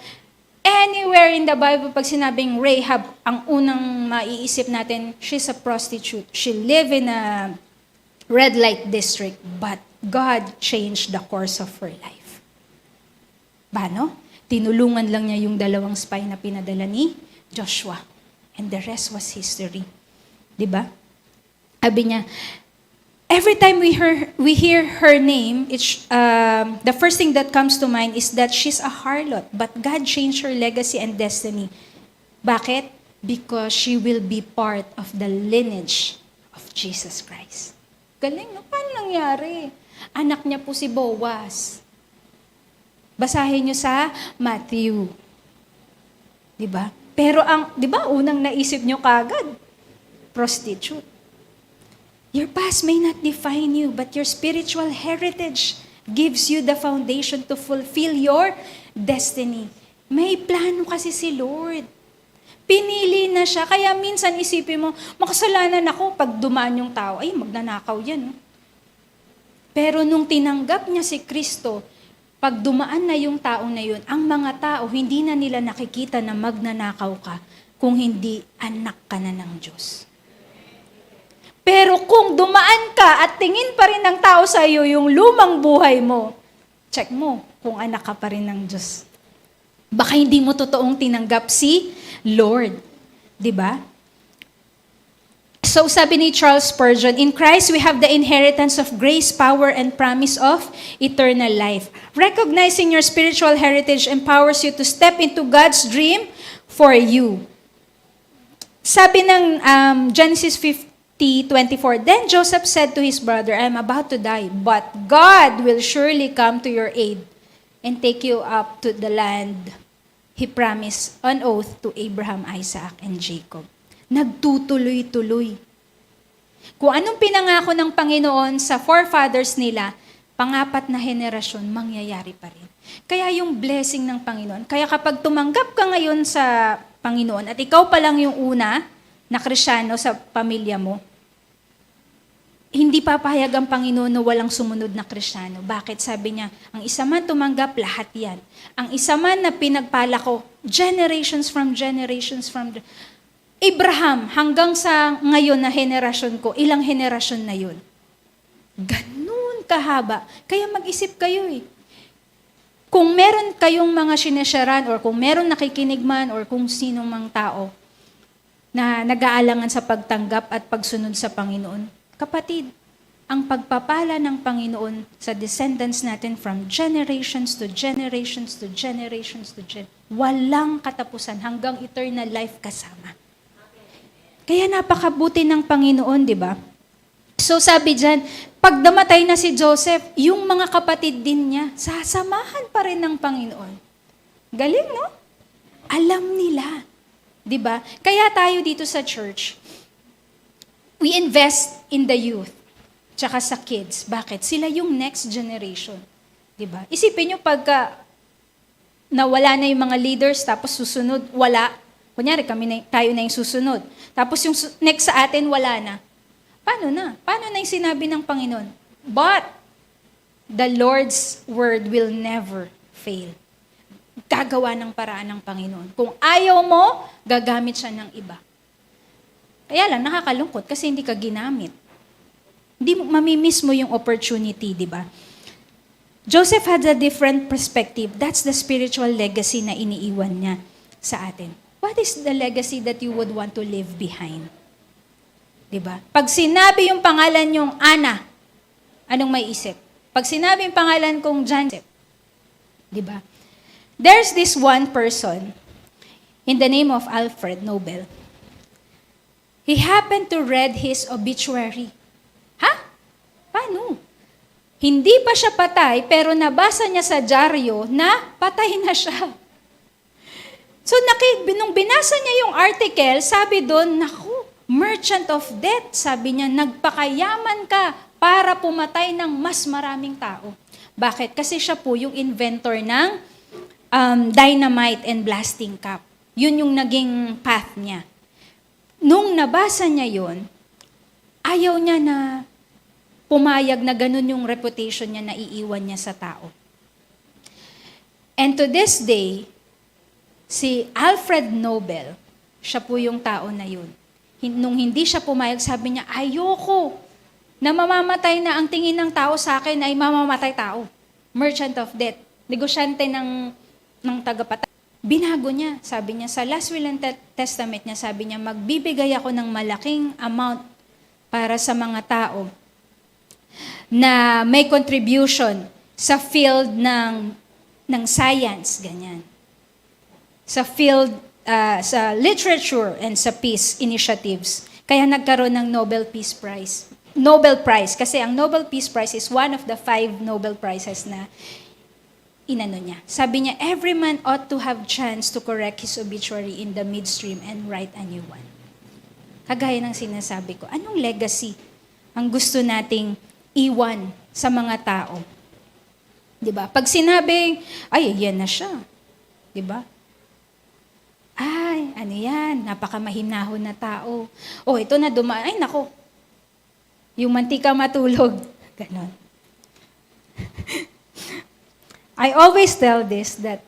Anywhere in the Bible, pag sinabing Rahab, ang unang maiisip natin, she's a prostitute. She lived in a red light district, but God changed the course of her life. Paano? Tinulungan lang niya yung 2 spy na pinadala ni Joshua. And the rest was history. Diba? Sabi niya, every time we hear her name, the first thing that comes to mind is that she's a harlot, but God changed her legacy and destiny. Bakit? Because she will be part of the lineage of Jesus Christ. Galing, no? Paano nangyari? Anak niya po si Boaz. Basahin niyo sa Matthew. Diba? Pero di ba, unang naisip niyo kagad, prostitute. Your past may not define you, but your spiritual heritage gives you the foundation to fulfill your destiny. May plano kasi si Lord. Pinili na siya. Kaya minsan isipin mo, makasalanan ako pag dumaan yung tao. Ay, magnanakaw yan. No? Pero nung tinanggap niya si Kristo, pag dumaan na yung tao na yun, ang mga tao, hindi na nila nakikita na magnanakaw ka kung hindi anak ka na ng Diyos. Pero kung dumaan ka at tingin pa rin ng tao sa iyo yung lumang buhay mo, check mo kung anak ka pa rin ng Diyos. Baka hindi mo totoong tinanggap si Lord. Diba? So sabi ni Charles Spurgeon, in Christ we have the inheritance of grace, power, and promise of eternal life. Recognizing your spiritual heritage empowers you to step into God's dream for you. Sabi ng Genesis 15, 20:24. Then Joseph said to his brother, I am about to die, but God will surely come to your aid and take you up to the land He promised on oath to Abraham, Isaac, and Jacob. Nagtutuloy-tuloy. Kung anong pinangako ng Panginoon sa forefathers nila, pangapat na henerasyon, mangyayari pa rin. Kaya yung blessing ng Panginoon, kaya kapag tumanggap ka ngayon sa Panginoon at ikaw pa lang yung una na Kristiyano sa pamilya mo, hindi papahayag ang Panginoon na walang sumunod na Kristiyano. Bakit? Sabi niya, ang isa man tumanggap, lahat yan. Ang isa man na pinagpala ko, generations from Abraham, hanggang sa ngayon na henerasyon ko, ilang henerasyon na yun? Ganun kahaba. Kaya mag-isip kayo eh. Kung meron kayong mga sinesharan or kung meron nakikinig man or kung sinong mang tao na nag-aalangan sa pagtanggap at pagsunod sa Panginoon, kapatid, ang pagpapala ng Panginoon sa descendants natin from generations to generations to generations to walang katapusan hanggang eternal life kasama. Kaya napakabuti ng Panginoon, di ba? So sabi dyan, pag namatay na si Joseph, yung mga kapatid din niya, sasamahan pa rin ng Panginoon. Galing, no? Alam nila. Di ba? Kaya tayo dito sa church, we invest in the youth, tsaka sa kids. Bakit? Sila yung next generation. Diba? Isipin nyo pagka nawala na yung mga leaders, tapos susunod, wala. Kunyari, tayo na yung susunod. Tapos yung next sa atin, wala na. Paano na? Paano na yung sinabi ng Panginoon? But, the Lord's word will never fail. Gagawa ng paraan ng Panginoon. Kung ayaw mo, gagamit siya ng iba. Kaya lang, nakakalungkot kasi hindi ka ginamit. Hindi mo, mamimiss mo yung opportunity, di ba? Joseph had a different perspective. That's the spiritual legacy na iniiwan niya sa atin. What is the legacy that you would want to leave behind? Di ba? Pag sinabi yung pangalan yung Ana, anong may isip? Pag sinabi yung pangalan kong John, di ba? There's this one person in the name of Alfred Nobel. He happened to read his obituary. Ha? Paano? Hindi pa siya patay, pero nabasa niya sa dyaryo na patay na siya. So, nung binasa niya yung article, sabi doon, naku, merchant of death. Sabi niya, nagpakayaman ka para pumatay ng mas maraming tao. Bakit? Kasi siya po yung inventor ng dynamite and blasting cap. Yun yung naging path niya. Nung nabasa niya yon, ayaw niya na pumayag na ganun yung reputation niya na iiwan niya sa tao. And to this day, si Alfred Nobel, siya po yung tao na yun. Nung hindi siya pumayag, sabi niya, ayoko na mamamatay na ang tingin ng tao sa akin ay mamamatay tao. Merchant of death. Negosyante ng tagapatay. Binago niya, sabi niya, sa last will and testament niya, sabi niya, magbibigay ako ng malaking amount para sa mga tao na may contribution sa field ng science, ganyan. Sa field, sa literature and sa peace initiatives. Kaya nagkaroon ng Nobel Peace Prize. Nobel Prize, kasi ang Nobel Peace Prize is one of the 5 Nobel Prizes na inano niya. Sabi niya, every man ought to have chance to correct his obituary in the midstream and write a new one. Kagaya ng sinasabi ko, anong legacy ang gusto nating iwan sa mga tao? Diba? Pag sinabing, ay, yan na siya. Diba? Ay, ano yan, napakamahinahon na tao. Oh, ito na dumaan, ay nako, yung mantika matulog. Ganon. I always tell this, that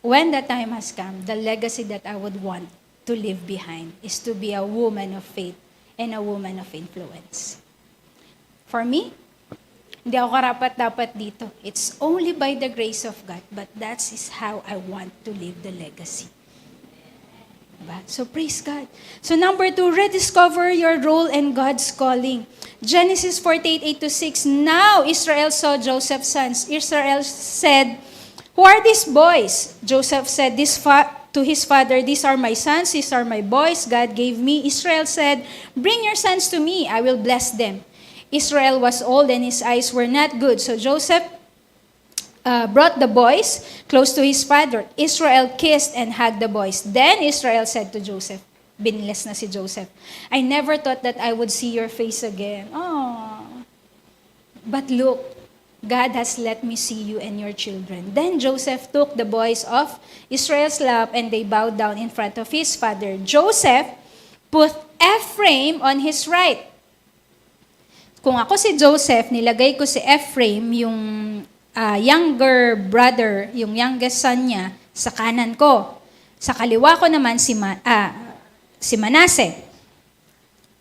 when the time has come, the legacy that I would want to leave behind is to be a woman of faith and a woman of influence. For me, hindi ako karapat-dapat dito. It's only by the grace of God, but that is how I want to leave the legacy. Diba? So praise God. So number 2, rediscover your role and God's calling. Genesis 48:8-6. Now Israel saw Joseph's sons. Israel said, "Who are these boys?" Joseph said, to his father, "These are my sons, these are my boys God gave me." Israel said, "Bring your sons to me, I will bless them." Israel was old and his eyes were not good. So Joseph brought the boys close to his father. Israel kissed and hugged the boys. Then Israel said to Joseph, binless na si Joseph, "I never thought that I would see your face again. Oh, but look, God has let me see you and your children." Then Joseph took the boys off Israel's lap and they bowed down in front of his father. Joseph put Ephraim on his right. Kung ako si Joseph, nilagay ko si Ephraim, yung younger brother, yung youngest son niya, sa kanan ko. Sa kaliwa ko naman si Manasseh.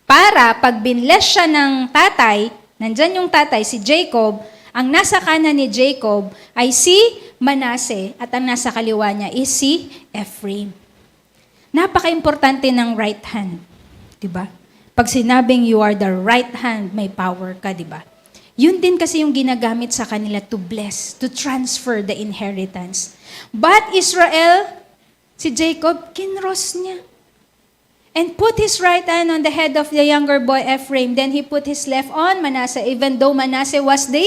Para pag binless siya ng tatay, nandyan yung tatay, si Jacob, ang nasa kanan ni Jacob ay si Manasseh at ang nasa kaliwa niya is si Ephraim. Napaka-importante ng right hand. Diba? Pag sinabing you are the right hand, may power ka, diba? Yun din kasi yung ginagamit sa kanila to bless, to transfer the inheritance. But Israel, si Jacob, kinross niya. And put his right hand on the head of the younger boy Ephraim. Then he put his left on Manasseh, even though Manasseh was the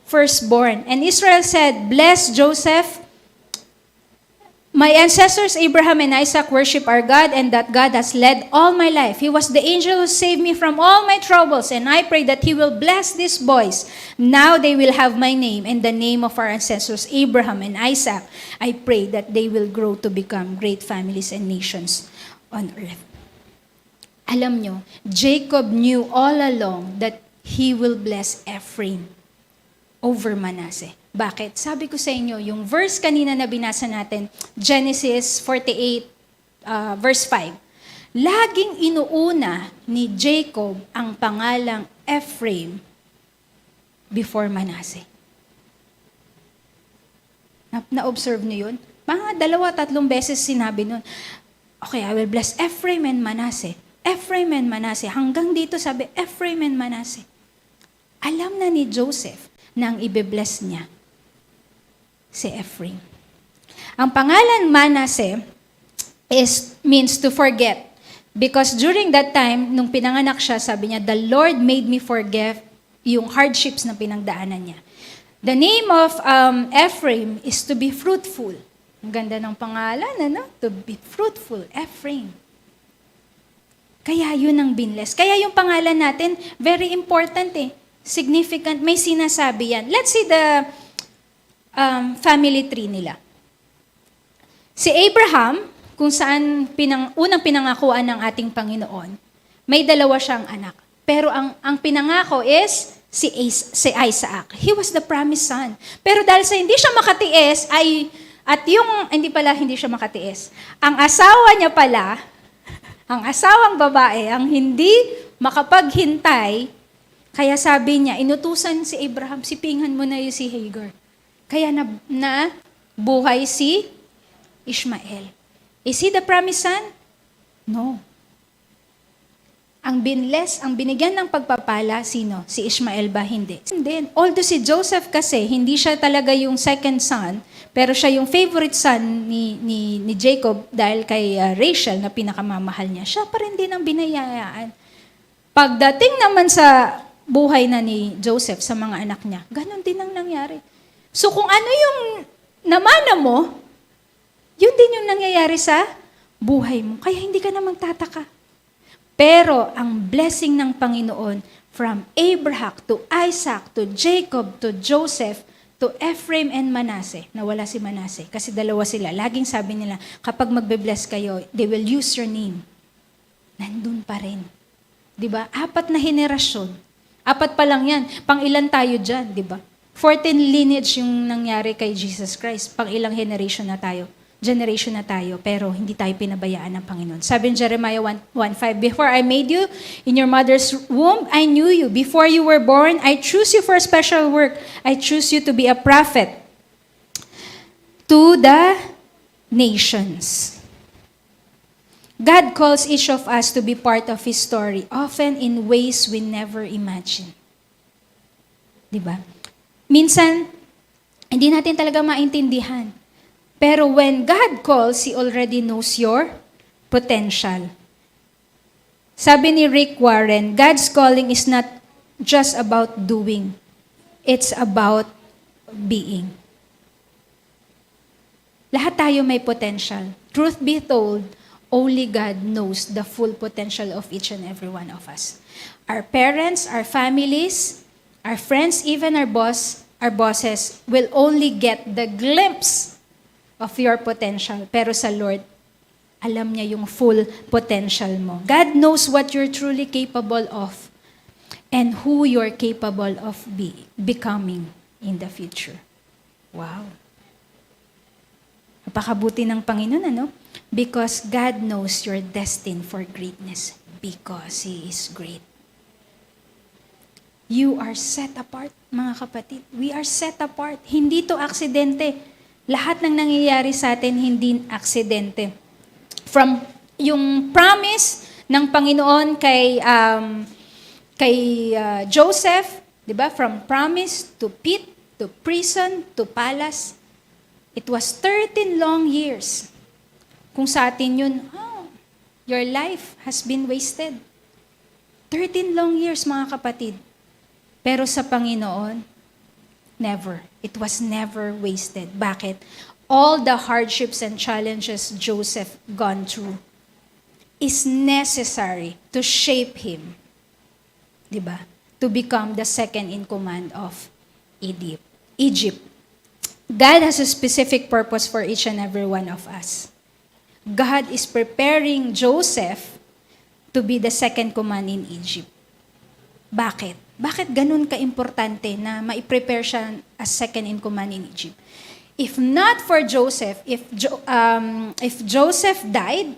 firstborn. And Israel said, "Bless Joseph. My ancestors Abraham and Isaac worship our God, and that God has led all my life. He was the angel who saved me from all my troubles, and I pray that he will bless these boys. Now they will have my name and the name of our ancestors Abraham and Isaac. I pray that they will grow to become great families and nations on earth." Alam nyo, Jacob knew all along that he will bless Ephraim over Manasseh. Bakit? Sabi ko sa inyo, yung verse kanina na binasa natin, Genesis 48, verse 5. Laging inuuna ni Jacob ang pangalang Ephraim before Manasseh. Na-observe niyo yun? Mga 2-3 beses sinabi nun, okay, I will bless Ephraim and Manasseh. Ephraim and Manasseh. Hanggang dito sabi, Ephraim and Manasseh. Alam na ni Joseph na ang ibe-bless niya si Ephraim. Ang pangalan Manasseh means to forget. Because during that time, nung pinanganak siya, sabi niya, "The Lord made me forget yung hardships na pinagdaanan niya." The name of Ephraim is to be fruitful. Ang ganda ng pangalan, ano? To be fruitful, Ephraim. Kaya yun ang binless. Kaya yung pangalan natin, very important eh. Significant, may sinasabi yan. Let's see the family tree nila. Si Abraham, kung saan unang pinangakuan ng ating Panginoon, may 2 siyang anak. Pero ang pinangako is si Isaac. He was the promised son. Pero dahil sa hindi siya makatiis, hindi siya makatiis. Ang asawa niya pala, ang asawang babae, ang hindi makapaghintay, kaya sabi niya, inutusan si Abraham, sipingan mo na yung si Hagar. Kaya na buhay si Ishmael. Is he the promised son? No. Ang binless, ang binigyan ng pagpapala, sino? Si Ishmael ba? Hindi. Then, although si Joseph kasi, hindi siya talaga yung second son, pero siya yung favorite son ni Jacob dahil kay Rachel na pinakamamahal niya. Siya pa rin din ang binayayaan. Pagdating naman sa buhay na ni Joseph sa mga anak niya, ganun din ang nangyari. So kung ano yung namana mo, yun din yung nangyayari sa buhay mo. Kaya hindi ka na magtataka. Pero ang blessing ng Panginoon from Abraham to Isaac to Jacob to Joseph to Ephraim and Manasseh. Nawala si Manasseh kasi 2 sila. Laging sabi nila, kapag magbe-bless kayo, they will use your name. Nandun pa rin. 'Di ba? 4 na henerasyon. 4 pa lang yan. Pang ilan tayo dyan, 'di ba? 14 lineage yung nangyari kay Jesus Christ. Pang ilang generation na tayo, pero hindi tayo pinabayaan ng Panginoon. Sabi in Jeremiah 1:5, "Before I made you in your mother's womb, I knew you. Before you were born, I chose you for a special work. I chose you to be a prophet to the nations." God calls each of us to be part of His story, often in ways we never imagine. Diba? Minsan, hindi natin talaga maintindihan. Pero when God calls, He already knows your potential. Sabi ni Rick Warren, God's calling is not just about doing. It's about being. Lahat tayo may potential. Truth be told, only God knows the full potential of each and every one of us. Our parents, our families, our friends, even our bosses will only get the glimpse of your potential. Pero sa Lord, alam niya yung full potential mo. God knows what you're truly capable of and who you're capable of becoming in the future. Wow. Napakabuti ng Panginoon, ano? Because God knows you're destined for greatness because He is great. You are set apart, mga kapatid. We are set apart. Hindi to aksidente. Lahat ng nangyayari sa atin, hindi aksidente. From yung promise ng Panginoon kay Joseph, 'di ba? From promise to pit, to prison, to palace. It was 13 long years. Kung sa atin yun, your life has been wasted. 13 long years, mga kapatid. Pero sa Panginoon, never. It was never wasted. Bakit? All the hardships and challenges Joseph gone through is necessary to shape him, di ba? To become the second in command of Egypt. God has a specific purpose for each and every one of us. God is preparing Joseph to be the second command in Egypt. Bakit? Bakit ganun ka-importante na ma-prepare siya as second in command in Egypt? If not for Joseph, if Joseph died,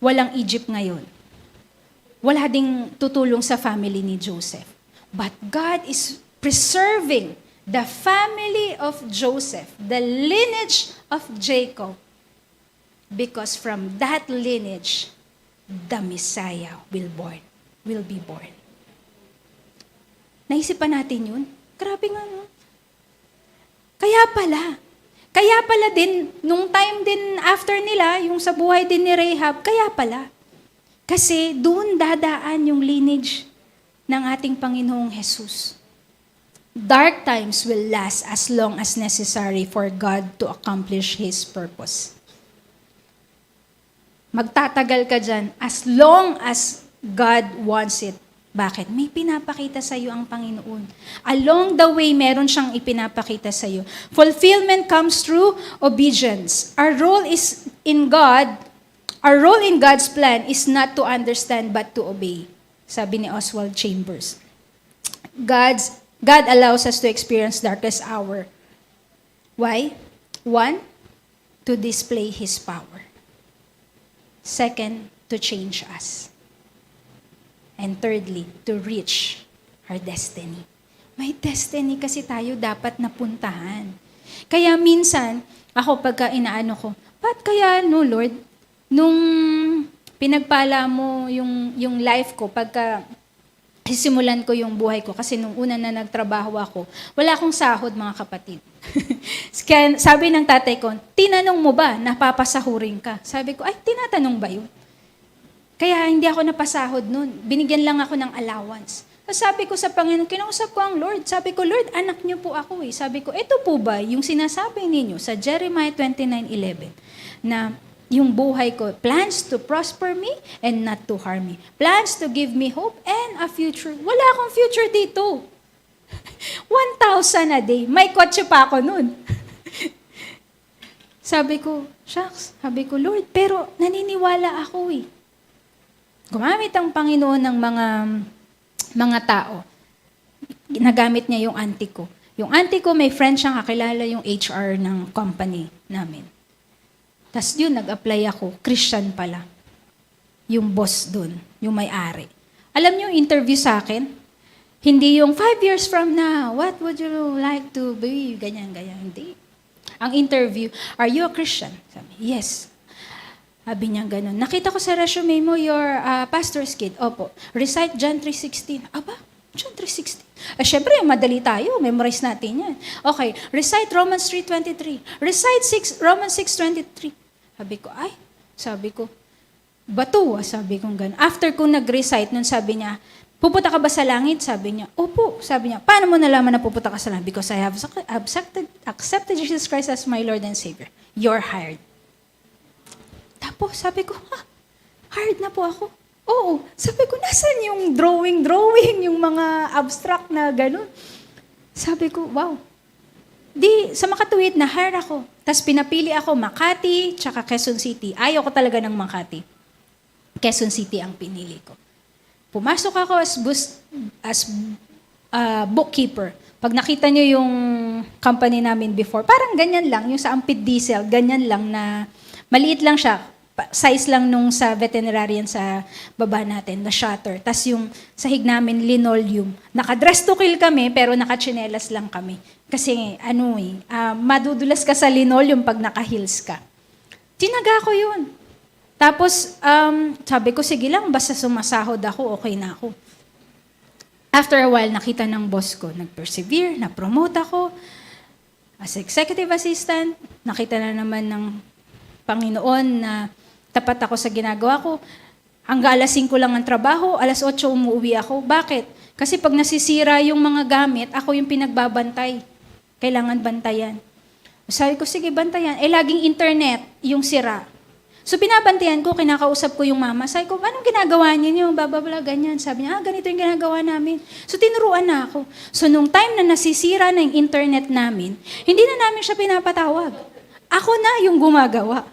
walang Egypt ngayon. Wala ding tutulong sa family ni Joseph. But God is preserving the family of Joseph, the lineage of Jacob, because from that lineage, the Messiah will be born. Naisipan natin yun? Grabe nga, no? Kaya pala din, nung time din after nila, yung sa buhay din ni Rahab, kaya pala. Kasi doon dadaan yung lineage ng ating Panginoong Jesus. Dark times will last as long as necessary for God to accomplish His purpose. Magtatagal ka dyan as long as God wants it. Bakit? May pinapakita sa iyo ang Panginoon. Along the way, meron siyang ipinapakita sa iyo. Fulfillment comes through obedience. Our role in God's plan is not to understand but to obey. Sabi ni Oswald Chambers. God allows us to experience darkest hour. Why? 1, to display His power. 2, to change us. And thirdly, to reach our destiny. May destiny kasi tayo dapat napuntahan. Kaya minsan, ako pagka inaano ko, ba't kaya Lord, nung pinagpala mo yung life ko, pagka sisimulan ko yung buhay ko, kasi nung una na nagtrabaho ako, wala akong sahod, mga kapatid. Kaya sabi ng tatay ko, tinanong mo ba, napapasahurin ka? Sabi ko, ay, tinatanong ba yun? Kaya hindi ako napasahod nun. Binigyan lang ako ng allowance. So sabi ko sa Panginoon, kinausap ko ang Lord. Sabi ko, Lord, anak niyo po ako eh. Sabi ko, ito po ba yung sinasabi ninyo sa Jeremiah 29:11 na yung buhay ko, plans to prosper me and not to harm me. Plans to give me hope and a future. Wala akong future dito. 1,000 a day. May kotse pa ako nun. Sabi ko, shucks. Sabi ko, Lord, pero naniniwala ako eh. Gumamit ang Panginoon ng mga tao. Nagamit niya yung auntie ko. Yung auntie ko, may friend siyang kakilala yung HR ng company namin. Tapos yun, nag-apply ako. Christian pala. Yung boss dun, yung may-ari. Alam niyo yung interview sa akin? Hindi yung 5 years from now, what would you like to be? Ganyan. Hindi. Ang interview, are you a Christian? Sabi, yes. Sabi niya ganun. Nakita ko sa resume mo, your pastor's kid. Opo. Recite John 3:16. Aba, John 3:16. Syempre, madali tayo. Memorize natin yan. Okay, recite Romans 3:23. Recite Romans 6:23. Sabi ko, bato, sabi ko gano'n. After ko nag-recite, nun sabi niya, pupunta ka ba sa langit? Sabi niya, opo. Sabi niya, paano mo nalaman na pupunta ka sa langit? Because I have accepted Jesus Christ as my Lord and Savior. You're hired. Tapos, sabi ko, hired na po ako. Oo. Sabi ko, nasan yung drawing, yung mga abstract na gano'n? Sabi ko, wow. Di, sa Makatuwid, na-hire ako. Tapos pinapili ako Makati, tsaka Quezon City. Ayaw ko talaga ng Makati. Quezon City ang pinili ko. Pumasok ako as bookkeeper. Pag nakita nyo yung company namin before, parang ganyan lang, yung sa Ampid Diesel, ganyan lang na, maliit lang siya, size lang nung sa veterinarian sa baba natin, na shutter. Tapos yung sahig namin, linoleum. Naka-dress to kill kami, pero naka-chinelas lang kami. Kasi, madudulas ka sa linoleum pag naka-heels ka. Tinaga ko yun. Tapos, sabi ko, sige lang, basta sumasahod ako, okay na ako. After a while, nakita ng boss ko, nag-persevere, na-promote ako. As executive assistant, nakita na naman ng Panginoon na tapat ako sa ginagawa ko. Hanggang alas 5 lang ang trabaho, alas 8 umuwi ako. Bakit? Kasi pag nasisira yung mga gamit, ako yung pinagbabantay. Kailangan bantayan. Sabi ko, sige, bantayan. Laging internet yung sira. So, binabantayan ko, kinakausap ko yung mama. Sabi ko, anong ginagawa niyo? Bababla, ganyan. Sabi niya, ganito yung ginagawa namin. So, tinuruan na ako. So, nung time na nasisira na yung internet namin, hindi na namin siya pinapatawag. Ako na yung gumagawa.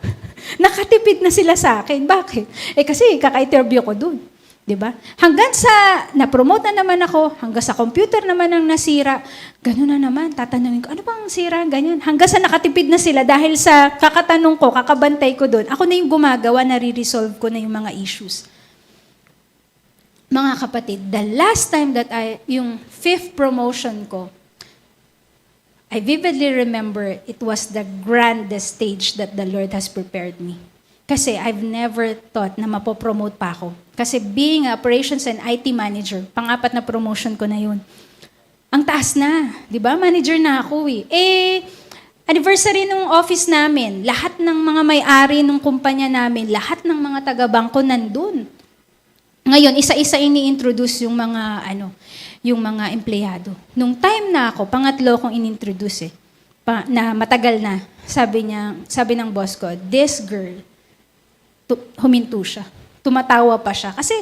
Nakatipid na sila sa akin. Bakit? Kasi kaka-interview ko dun. Diba? Hanggang sa na-promote na naman ako, hanggang sa computer naman ang nasira, gano'n na naman, tatanungin ko, ano bang sira, ganyan. Hanggang sa nakatipid na sila dahil sa kakatanong ko, kakabantay ko doon, ako na yung gumagawa, nare-resolve ko na yung mga issues. Mga kapatid, the last time that yung 5th promotion ko, I vividly remember it was the grandest stage that the Lord has prepared me. Kasi I've never thought na mapopromote pa ako. Kasi being operations and IT manager, pang-apat na promotion ko na yun. Ang taas na, di ba? Manager na ako anniversary ng office namin, lahat ng mga may-ari ng kumpanya namin, lahat ng mga taga-bangko nandun. Ngayon, isa-isa ini-introduce yung mga empleyado. Nung time na ako, pangatlo kong in-introduce na matagal na, sabi ng boss ko, this girl, huminto siya. Tumatawa pa siya. Kasi,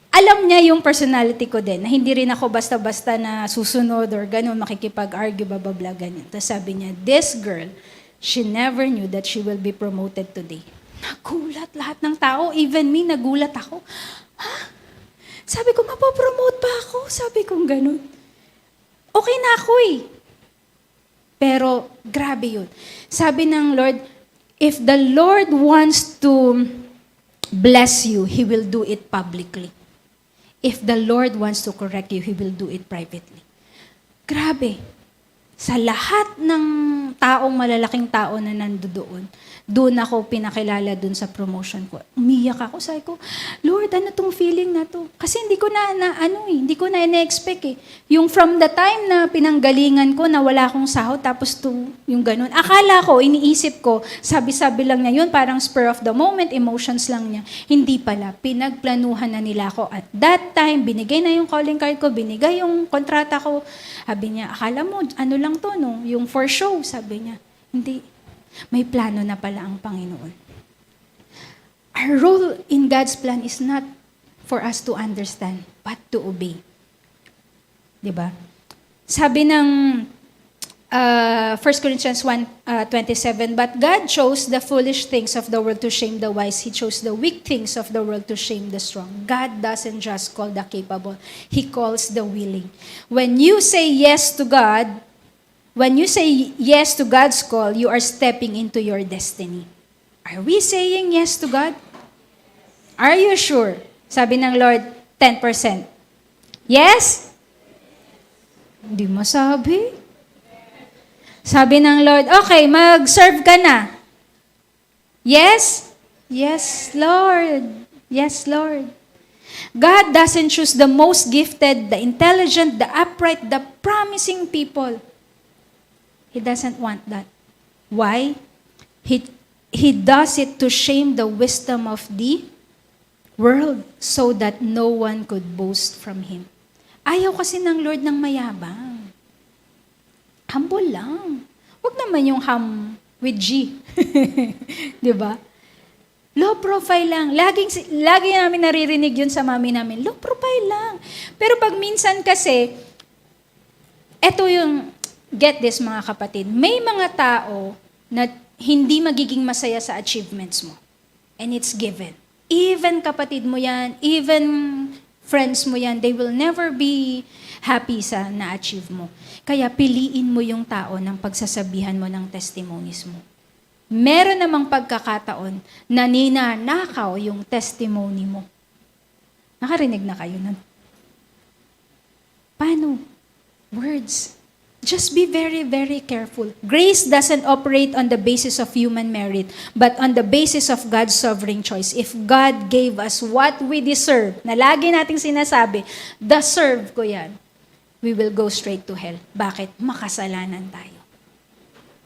alam niya yung personality ko din, na hindi rin ako basta-basta na susunod or gano'n, makikipag-argue, bababla, ganyan. Tapos sabi niya, this girl, she never knew that she will be promoted today. Nagulat lahat ng tao, even me, nagulat ako. Sabi ko, mapopromote pa ako? Sabi ko, ganun. Okay na ako Pero, grabe yun. Sabi ng Lord, if the Lord wants to bless you, He will do it publicly. If the Lord wants to correct you, He will do it privately. Grabe. Sa lahat ng malalaking tao na nandoon, doon ako pinakilala doon sa promotion ko. Umiyak ako, sabi ko, Lord, ano tong feeling na to? Kasi hindi ko hindi ko na ina-expect Yung from the time na pinanggalingan ko na wala akong sahod, tapos yung ganun. Akala ko, iniisip ko, sabi-sabi lang niya yun, parang spur of the moment, emotions lang niya. Hindi pala, pinagplanuhan na nila ako. At that time, binigay na yung calling card ko, binigay yung kontrata ko. Sabi niya, akala mo, ano lang to, no? Yung for show, sabi niya. Hindi. May plano na pala ang Panginoon. Our role in God's plan is not for us to understand, but to obey. Diba? Sabi ng 1 Corinthians 1:27, but God chose the foolish things of the world to shame the wise. He chose the weak things of the world to shame the strong. God doesn't just call the capable. He calls the willing. When you say yes to God, when you say yes to God's call, you are stepping into your destiny. Are we saying yes to God? Are you sure? Sabi ng Lord, 10%. Yes? Hindi masabi. Sabi ng Lord, okay, mag-serve ka na. Yes? Yes, Lord. Yes, Lord. God doesn't choose the most gifted, the intelligent, the upright, the promising people. He doesn't want that. Why? He does it to shame the wisdom of the world so that no one could boast from Him. Ayaw kasi ng Lord ng mayabang. Humble lang. Huwag naman yung with G. Di ba? Low profile lang. Lagi namin naririnig yun sa mami namin. Low profile lang. Pero pag minsan kasi, eto yung, get this mga kapatid, may mga tao na hindi magiging masaya sa achievements mo. And it's given. Even kapatid mo yan, even friends mo yan, they will never be happy sa na-achieve mo. Kaya piliin mo yung tao ng pagsasabihan mo ng testimonies mo. Meron namang pagkakataon na ninanakaw yung testimony mo. Nakarinig na kayo nun? Paano? Words. Just be very, very careful. Grace doesn't operate on the basis of human merit, but on the basis of God's sovereign choice. If God gave us what we deserve, na lagi nating sinasabi, deserve ko yan, we will go straight to hell. Bakit? Makasalanan tayo.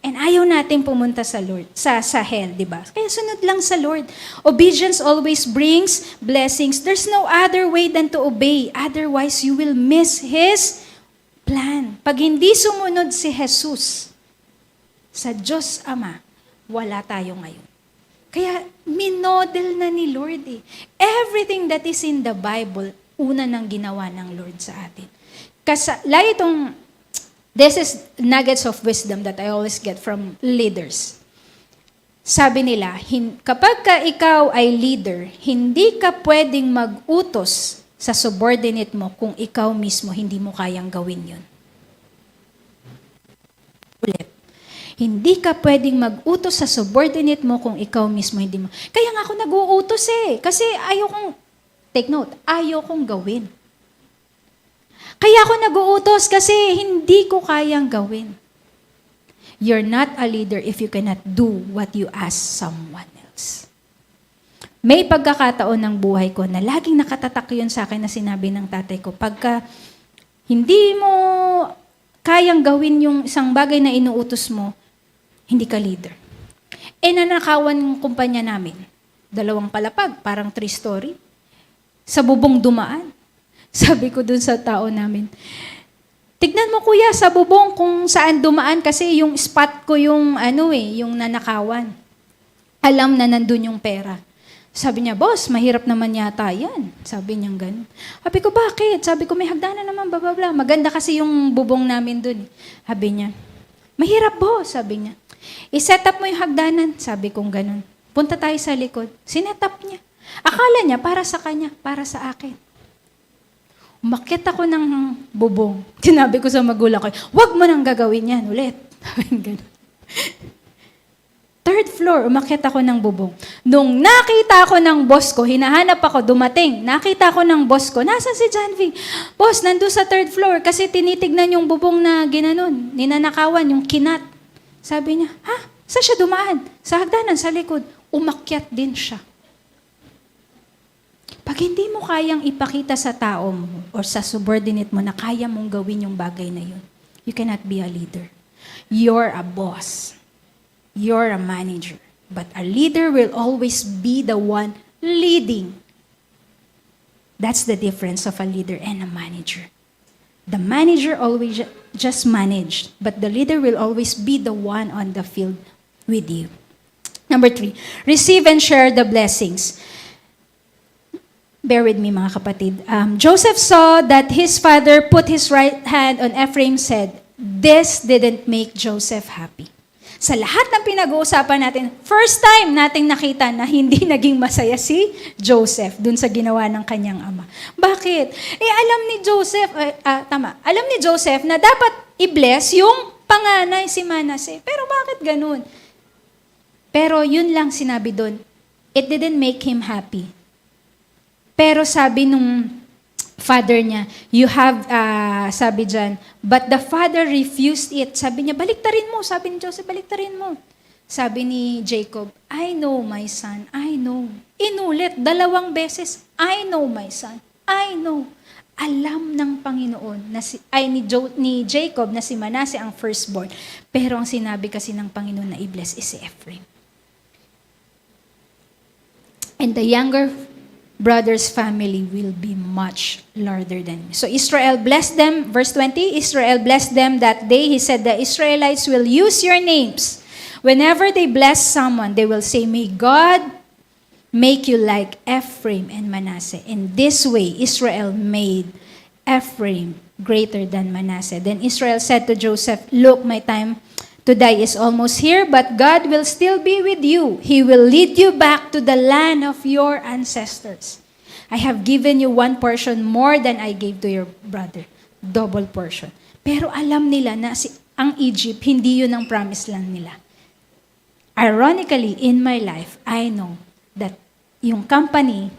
And ayaw natin pumunta sa Lord, sa hell, di ba? Kaya sunod lang sa Lord. Obedience always brings blessings. There's no other way than to obey. Otherwise, you will miss His plan. Pag hindi sumunod si Jesus sa Diyos Ama, wala tayo ngayon. Kaya minodel na ni Lord eh. Everything that is in the Bible, una nang ginawa ng Lord sa atin. Lagi itong, this is nuggets of wisdom that I always get from leaders. Sabi nila, kapag ka ikaw ay leader, hindi ka pwedeng mag-utos sa subordinate mo kung ikaw mismo hindi mo kayang gawin yun. Ulit. Hindi ka pwedeng mag-utos sa subordinate mo kung ikaw mismo hindi mo. Kaya nga ako nag-uutos eh. Kasi take note, ayaw kong gawin. Kaya ako nag-uutos kasi hindi ko kayang gawin. You're not a leader if you cannot do what you ask someone else. May pagkakataon ng buhay ko na laging nakatatak yun sa akin na sinabi ng tatay ko, pagka hindi mo kayang gawin yung isang bagay na inuutos mo, hindi ka leader. Nanakawan ng kumpanya namin. 2 palapag, parang 3-story. Sa bubong dumaan. Sabi ko dun sa tao namin, tignan mo kuya sa bubong kung saan dumaan kasi yung spot ko yung yung nanakawan. Alam na nandun yung pera. Sabi niya, boss, mahirap naman yata yan. Sabi niya ganun. Sabi ko, bakit? Sabi ko, may hagdanan naman, bababla. Maganda kasi yung bubong namin dun. Sabi niya, mahirap boss, sabi niya. I-set up mo yung hagdanan. Sabi kong ganun. Punta tayo sa likod. Sinet up niya. Akala niya, para sa kanya, para sa akin. Umakyat ako ng bubong. Sinabi ko sa magulang ko, wag mo nang gagawin yan ulit. Ganun. 3rd floor, umakyat ako ng bubong. Nung nakita ko ng boss ko, hinahanap ako, dumating, nakita ko ng boss ko, nasan si John V? Boss, nandun sa 3rd floor kasi tinitignan yung bubong na ginanon, ninanakawan, yung kinat. Sabi niya, ha? Saan siya dumaan? Sa hagdanan, sa likod. Umakyat din siya. Pag hindi mo kayang ipakita sa tao mo or sa subordinate mo na kaya mong gawin yung bagay na yun, you cannot be a leader. You're a boss. You're a manager. But a leader will always be the one leading. That's the difference of a leader and a manager. The manager always just managed, but the leader will always be the one on the field with you. Number 3, receive and share the blessings. Bear with me mga kapatid. Joseph saw that his father put his right hand on Ephraim's head. This didn't make Joseph happy. Sa lahat ng pinag-uusapan natin, first time nating nakita na hindi naging masaya si Joseph dun sa ginawa ng kanyang ama. Bakit? Alam ni Joseph, alam ni Joseph na dapat i-bless yung panganay si Manasseh. Pero bakit ganun? Pero yun lang sinabi dun. It didn't make him happy. Pero sabi nung father niya, you have, sabi dyan, but the father refused it. Sabi niya, baliktarin mo. Sabi ni Joseph, baliktarin mo. Sabi ni Jacob, I know my son, I know. Inulit, 2 beses, I know my son. I know. Alam ng Panginoon na ni Jacob na si Manasseh ang firstborn. Pero ang sinabi kasi ng Panginoon na i-bless is si Ephraim. And the younger brother's family will be much larger than me. So Israel blessed them, verse 20, Israel blessed them that day. He said, the Israelites will use your names. Whenever they bless someone, they will say, may God make you like Ephraim and Manasseh. In this way, Israel made Ephraim greater than Manasseh. Then Israel said to Joseph, look, my time to die is almost here, but God will still be with you. He will lead you back to the land of your ancestors. I have given you one portion more than I gave to your brother. Double portion. Pero alam nila na ang Egypt, hindi yun ang promised land nila. Ironically, in my life, I know that yung company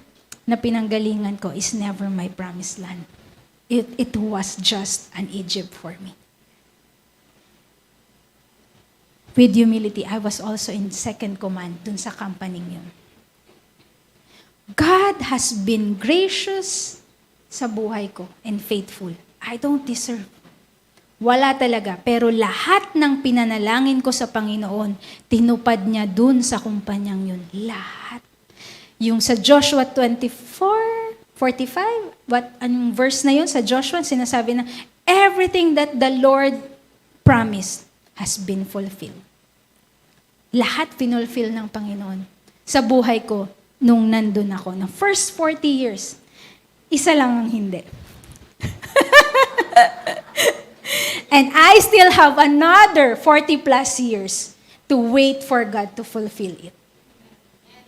na pinanggalingan ko is never my promised land. It was just an Egypt for me. With humility, I was also in second command dun sa company yun. God has been gracious sa buhay ko and faithful. I don't deserve. Wala talaga. Pero lahat ng pinanalangin ko sa Panginoon, tinupad niya dun sa kumpanyang yun. Lahat. Yung sa Joshua 24:45, anong verse na yun sa Joshua, sinasabi na, everything that the Lord promised has been fulfilled. Lahat pinulfill ng Panginoon. Sa buhay ko, nung nandun ako, ng first 40 years, isa lang ang hindi. And I still have another 40 plus years to wait for God to fulfill it.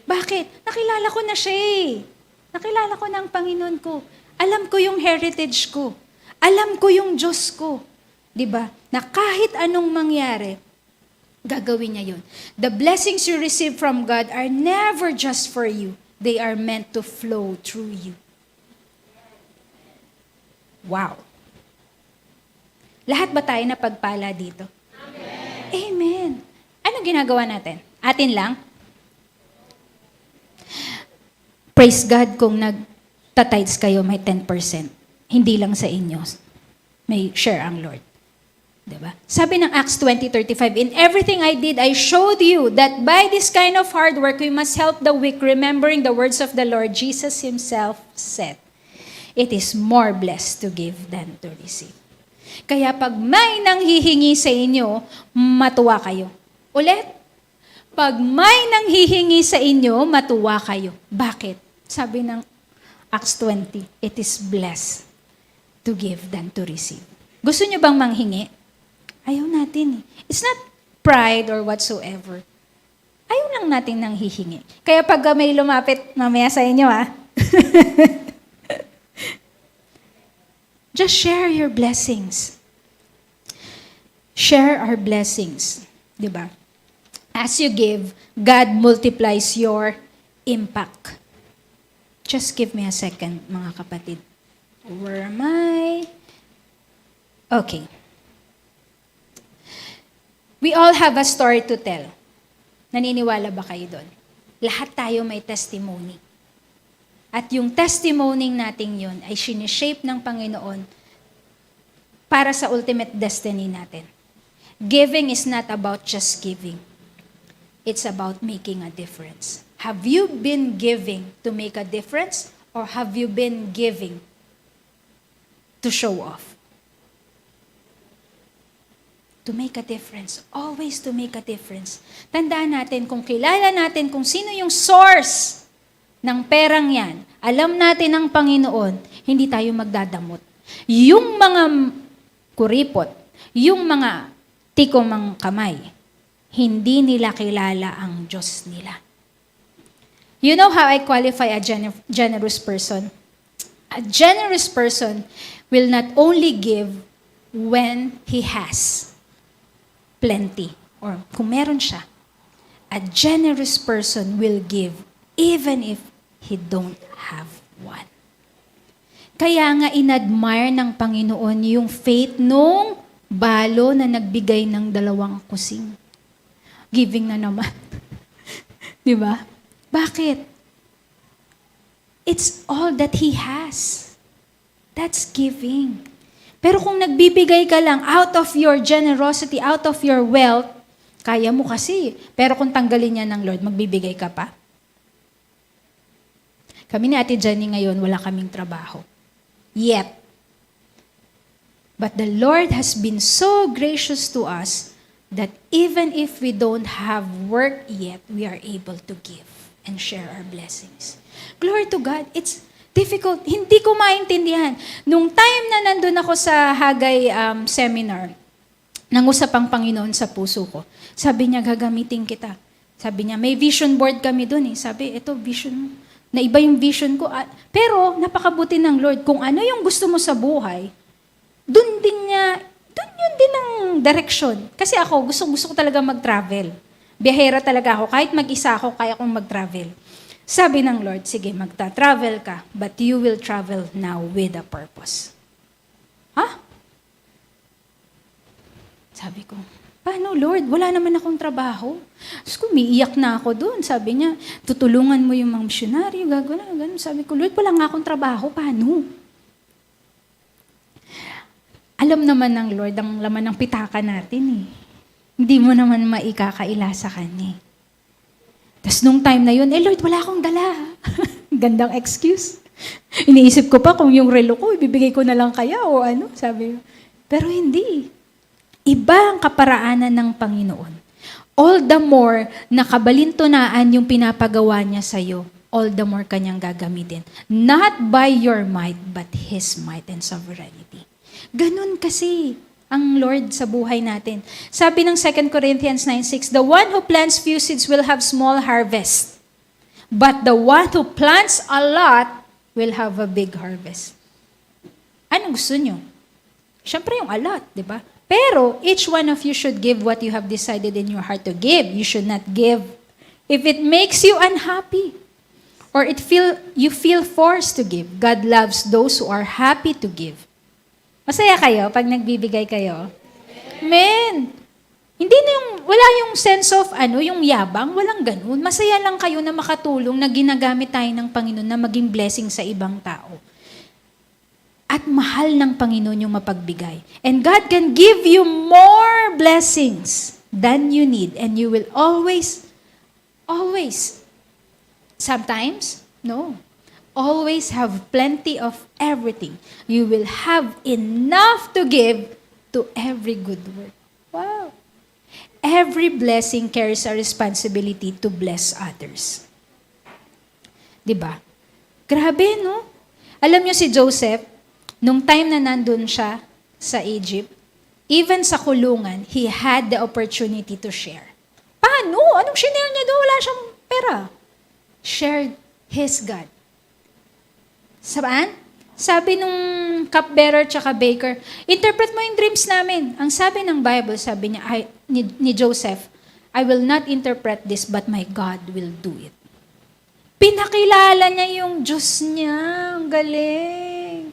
Bakit? Nakilala ko na siya eh. Nakilala ko na ang Panginoon ko. Alam ko yung heritage ko. Alam ko yung Diyos ko. Diba? Na kahit anong mangyari, gagawin niya yun. The blessings you receive from God are never just for you. They are meant to flow through you. Wow. Lahat ba tayo na pagpala dito? Amen. Amen. Anong ginagawa natin? Atin lang? Praise God kung nagtatides kayo, may 10%. Hindi lang sa inyo. May share ang Lord. Diba? Sabi ng Acts 20:35, in everything I did, I showed you that by this kind of hard work, we must help the weak, remembering the words of the Lord. Jesus Himself said, it is more blessed to give than to receive. Kaya pag may nanghihingi sa inyo, matuwa kayo. Ulit, pag may nanghihingi sa inyo, matuwa kayo. Bakit? Sabi ng Acts 20, it is blessed to give than to receive. Gusto nyo bang manghingi? Ayaw natin eh. It's not pride or whatsoever. Ayaw lang natin nang hihingi. Kaya pag may lumapit, mamaya sa inyo just share your blessings. Share our blessings. Diba? As you give, God multiplies your impact. Just give me a second, mga kapatid. Where am I? Okay. We all have a story to tell. Naniniwala ba kayo doon? Lahat tayo may testimony. At yung testimony natin yun ay sinishape ng Panginoon para sa ultimate destiny natin. Giving is not about just giving. It's about making a difference. Have you been giving to make a difference? Or have you been giving to show off? To make a difference. Always to make a difference. Tandaan natin, kung kilala natin kung sino yung source ng perang yan, alam natin ang Panginoon, hindi tayo magdadamot. Yung mga kuripot, yung mga tikomang kamay, hindi nila kilala ang Diyos nila. You know how I qualify a generous person? A generous person will not only give when he has plenty, or kung meron siya. A generous person will give even if he don't have one. Kaya nga inadmire ng Panginoon yung faith nung balo na nagbigay ng 2 kusing. Giving na naman. Di ba? Bakit? It's all that he has. That's giving. Pero kung nagbibigay ka lang out of your generosity, out of your wealth, kaya mo kasi. Pero kung tanggalin niya ng Lord, magbibigay ka pa. Kami ni Ate Jenny ngayon, wala kaming trabaho. Yet. But the Lord has been so gracious to us that even if we don't have work yet, we are able to give and share our blessings. Glory to God. It's difficult. Hindi ko maintindihan. Nung time na nandun ako sa Hagay seminar, nangusap ang Panginoon sa puso ko. Sabi niya, gagamitin kita. Sabi niya, may vision board kami dun eh. Sabi, ito vision mo. Na iba yung vision ko. Pero, napakabuti ng Lord. Kung ano yung gusto mo sa buhay, dun yun din ang direction. Kasi ako, gusto ko talaga mag-travel. Biyahera talaga ako. Kahit mag-isa ako, kaya kong mag-travel. Sabi ng Lord, sige, magta-travel ka, but you will travel now with a purpose. Ha? Sabi ko, paano Lord? Wala naman akong trabaho. Tapos umiiyak na ako doon. Sabi niya, tutulungan mo yung mga misyonaryo, gagawin. Sabi ko, Lord, wala nga akong trabaho. Paano? Alam naman ng Lord ang laman ng pitaka natin eh. Hindi mo naman maikakaila sa Kanya. Tapos nung time na yun, Lord, wala akong dala. Gandang excuse. Iniisip ko pa kung yung relo ko, ibibigay ko na lang kaya o ano, sabi ko. Pero hindi. Iba ang kaparaanan ng Panginoon. All the more na kabalintunaan yung pinapagawa niya sa'yo, all the more kanyang gagamitin. Not by your might, but His might and sovereignty. Ganun kasi ang Lord sa buhay natin. Sabi ng 2 Corinthians 9:6, the one who plants few seeds will have small harvest. But the one who plants a lot will have a big harvest. Anong gusto nyo? Siyempre yung a lot, di ba? Pero each one of you should give what you have decided in your heart to give. You should not give if it makes you unhappy or you feel forced to give. God loves those who are happy to give. Masaya kayo pag nagbibigay kayo? Amen. Hindi na wala yung sense of yung yabang, walang ganun. Masaya lang kayo na makatulong na ginagamit tayo ng Panginoon na maging blessing sa ibang tao. At mahal ng Panginoon yung mapagbigay. And God can give you more blessings than you need. And you will always, sometimes, no, always have plenty of everything. You will have enough to give to every good work. Wow. Every blessing carries a responsibility to bless others. Diba? Grabe, no? Alam niyo si Joseph, nung time na nandun siya sa Egypt, even sa kulungan, he had the opportunity to share. Paano? Anong shinare niya doon? Wala siyang pera. Shared his God. Saan? Sabi nung cupbearer tsaka baker, interpret mo yung dreams namin. Ang sabi ng Bible, sabi niya, ni Joseph, I will not interpret this, but my God will do it. Pinakilala niya yung Diyos niya. Ang galing.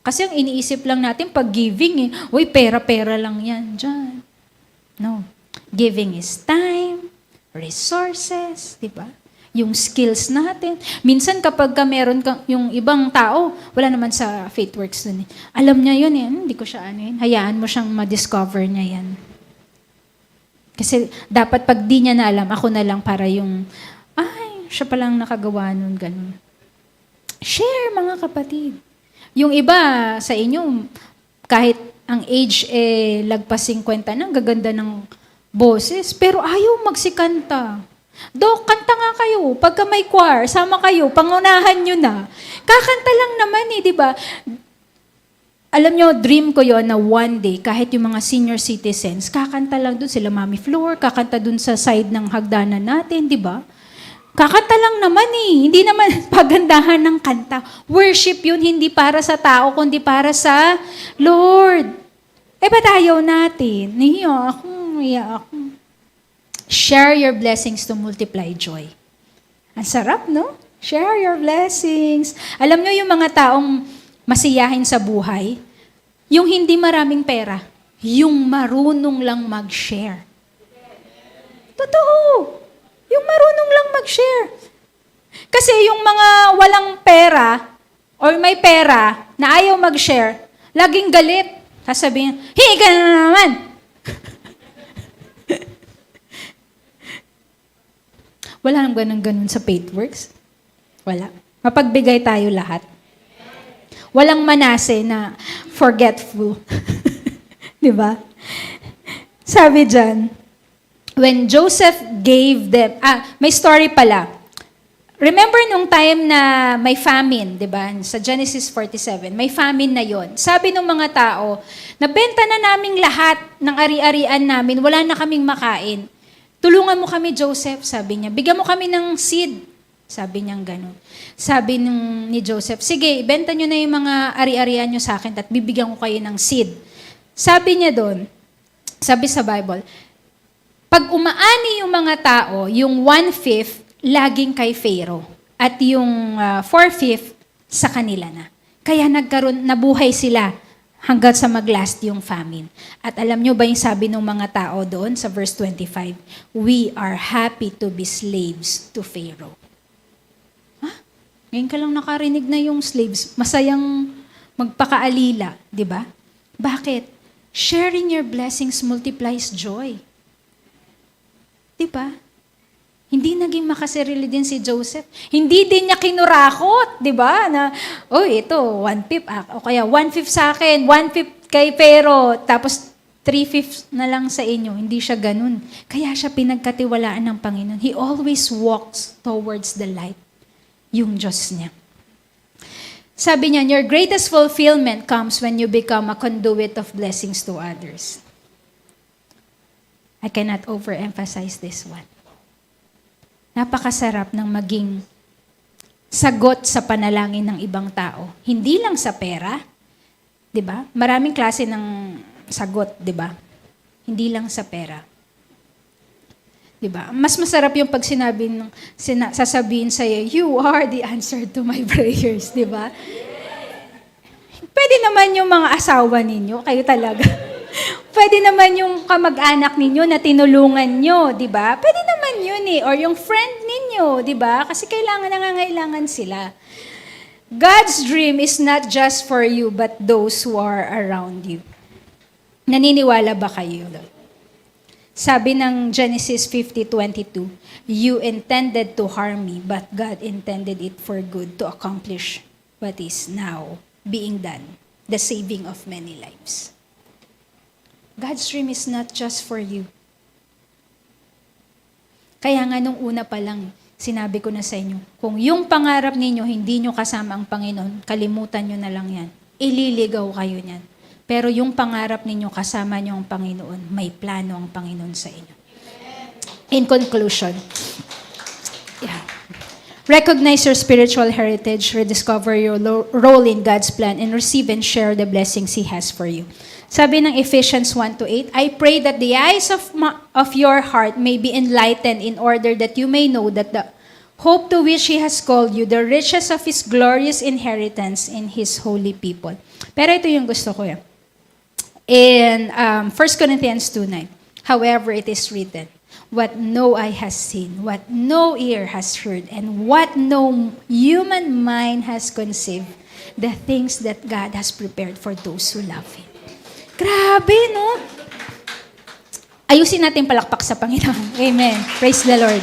Kasi ang iniisip lang natin, pag giving, uy, pera-pera lang yan dyan. No. Giving is time, resources, di ba? Yung skills natin. Minsan kapag meron kang, yung ibang tao, wala naman sa FaithWorks dun eh. Alam niya yun eh. Hindi ko siya hayaan mo siyang ma-discover niya yan. Kasi dapat pag di niya na alam, ako na lang para yung, siya palang nakagawa nun, ganun. Share, mga kapatid. Yung iba sa inyo, kahit ang age lagpas 50 na, gaganda ng boses, pero ayaw magsikanta. Kanta nga kayo. Pagka may choir, sama kayo, pangunahan nyo na. Kakanta lang naman di ba? Alam nyo, dream ko yon na one day, kahit yung mga senior citizens, kakanta lang dun sila, Mami Flor, kakanta dun sa side ng hagdanan natin, di ba? Kakanta lang naman Hindi naman pagandahan ng kanta. Worship yun, hindi para sa tao, kundi para sa Lord. Ba't ayaw natin? Iyak ako. Share your blessings to multiply joy. Ang sarap, no? Share your blessings. Alam nyo yung mga taong masiyahin sa buhay, yung hindi maraming pera, yung marunong lang mag-share. Totoo. Yung marunong lang mag-share. Kasi yung mga walang pera, or may pera na ayaw mag-share, laging galit. Sasabihin, hingi ka na naman. Wala nang ganun sa Faithworks. Wala. Mapagbigay tayo lahat. Walang Manase na forgetful. Di ba? Sabi dyan, when Joseph gave them, may story pala. Remember nung time na may famine, di ba? Sa Genesis 47, may famine na yon. Sabi ng mga tao, nabenta na naming lahat ng ari-arian namin, wala na kaming makain. Tulungan mo kami, Joseph, sabi niya. Bigyan mo kami ng seed. Sabi niya gano'n. Sabi ni Joseph, sige, ibenta nyo na yung mga ari-arian nyo sa akin at bibigyan ko kayo ng seed. Sabi niya doon, sabi sa Bible, pag umaani yung mga tao, yung 1/5, laging kay Pharaoh. At yung 4/5, sa kanila na. Kaya nabuhay sila hanggang sa maglast yung famine. At alam nyo ba yung sabi ng mga tao doon sa verse 25? We are happy to be slaves to Pharaoh. Ngayon ka lang nakarinig na yung slaves, masayang magpakaalila, di ba? Bakit? Sharing your blessings multiplies joy. Di ba? Hindi naging makasarili din si Joseph. Hindi din niya kinurakot, di ba? Na, ito, 1/5, o kaya 1/5 sa akin, 1/5 kay Pharaoh, tapos 3/5 na lang sa inyo. Hindi siya ganun. Kaya siya pinagkatiwalaan ng Panginoon. He always walks towards the light. Yung Diyos niya. Sabi niya, your greatest fulfillment comes when you become a conduit of blessings to others. I cannot overemphasize this one. Napakasarap ng maging sagot sa panalangin ng ibang tao. Hindi lang sa pera, 'di ba? Maraming klase ng sagot, 'di ba? Hindi lang sa pera. 'Di ba? Mas masarap yung pag sasabihin sa you are the answer to my prayers, 'di ba? Pwede naman yung mga asawa ninyo, kayo talaga. Pwede naman yung kamag-anak ninyo na tinulungan nyo, di ba? Pwede naman yun eh. Or yung friend ninyo, di ba? Kasi nangangailangan sila. God's dream is not just for you, but those who are around you. Naniniwala ba kayo? Sabi ng Genesis 50:22, you intended to harm me, but God intended it for good to accomplish what is now being done, the saving of many lives. God's dream is not just for you. Kaya nga nung una pa lang, sinabi ko na sa inyo, kung yung pangarap ninyo, hindi nyo kasama ang Panginoon, kalimutan nyo na lang yan. Ililigaw kayo niyan. Pero yung pangarap ninyo, kasama nyo ang Panginoon, may plano ang Panginoon sa inyo. In conclusion, recognize your spiritual heritage, rediscover your role in God's plan, and receive and share the blessings He has for you. Sabi ng Ephesians 1:8, I pray that the eyes of your heart may be enlightened in order that you may know that the hope to which He has called you, the riches of His glorious inheritance in His holy people. Pero ito yung gusto ko yan. In 1 Corinthians 2:9, however it is written, what no eye has seen, what no ear has heard, and what no human mind has conceived, the things that God has prepared for those who love Him. Grabe, no? Ayusin natin palakpak sa Panginoon. Amen. Praise the Lord.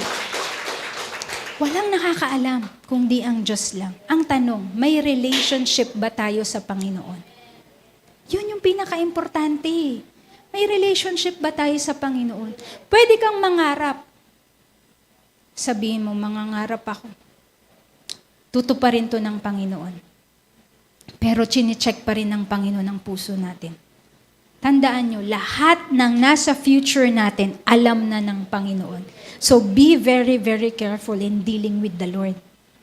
Walang nakakaalam kung di ang Diyos lang. Ang tanong, may relationship ba tayo sa Panginoon? Yun yung pinaka-importante. May relationship ba tayo sa Panginoon? Pwede kang mangarap. Sabihin mo, mangangarap ako. Tutuparin to ng Panginoon. Pero chine-check pa rin ng Panginoon ang puso natin. Tandaan nyo, lahat ng nasa future natin, alam na ng Panginoon. So be very, very careful in dealing with the Lord.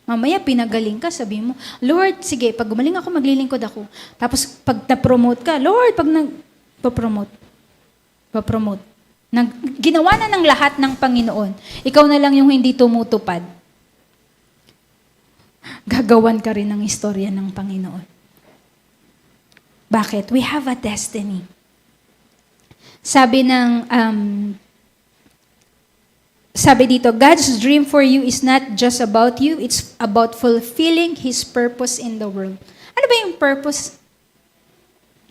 Mamaya pinagaling ka, sabihin mo, Lord, sige, pag gumaling ako, maglilingkod ako. Tapos pag na-promote ka, Lord, pag nag-promote, ginawa na ng lahat ng Panginoon, ikaw na lang yung hindi tumutupad. Gagawan ka rin ng istorya ng Panginoon. Bakit? We have a destiny. Sabi ng sabi dito, God's dream for you is not just about you, it's about fulfilling His purpose in the world. Ano ba yung purpose?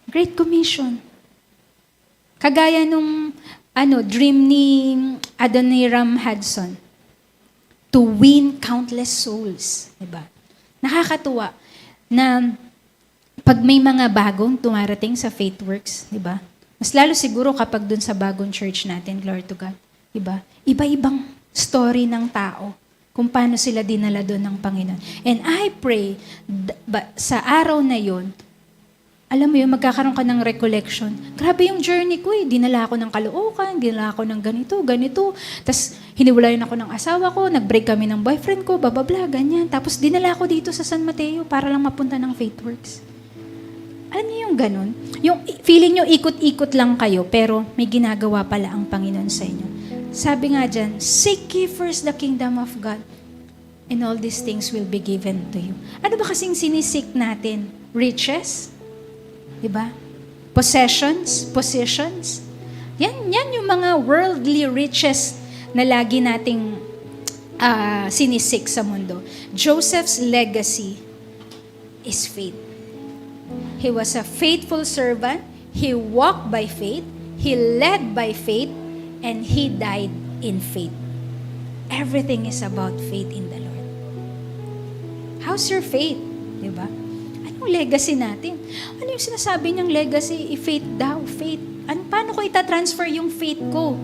Great Commission. Kagaya nung dream ni Adoniram Hudson, to win countless souls. Diba? Nakakatuwa na pag may mga bagong tumarating sa FaithWorks, diba? Mas lalo siguro kapag dun sa bagong church natin, glory to God. Diba? Iba-ibang story ng tao kung paano sila dinala doon ng Panginoon. And I pray, sa araw na yon, alam mo yun, magkakaroon ka ng recollection. Grabe yung journey ko eh. Dinala ako ng Caloocan, dinala ako ng ganito. Tapos hiniwalayan ako ng asawa ko, nag-break kami ng boyfriend ko, bababla, ganyan. Tapos dinala ako dito sa San Mateo para lang mapunta ng FaithWorks. Alam niyo yung ganun? Yung feeling nyo ikot-ikot lang kayo, pero may ginagawa pala ang Panginoon sa inyo. Sabi nga dyan, seek ye first the kingdom of God, and all these things will be given to you. Ano ba kasing sinisik natin? Riches? Diba? Possessions? Positions? Yan yung mga worldly riches na lagi nating sinisik sa mundo. Joseph's legacy is faith. He was a faithful servant. He walked by faith. He led by faith. And he died in faith. Everything is about faith in the Lord. How's your faith? Diba? Anong legacy natin? Ano yung sinasabi niyang legacy? Faith daw, faith. Paano ko itatransfer yung faith ko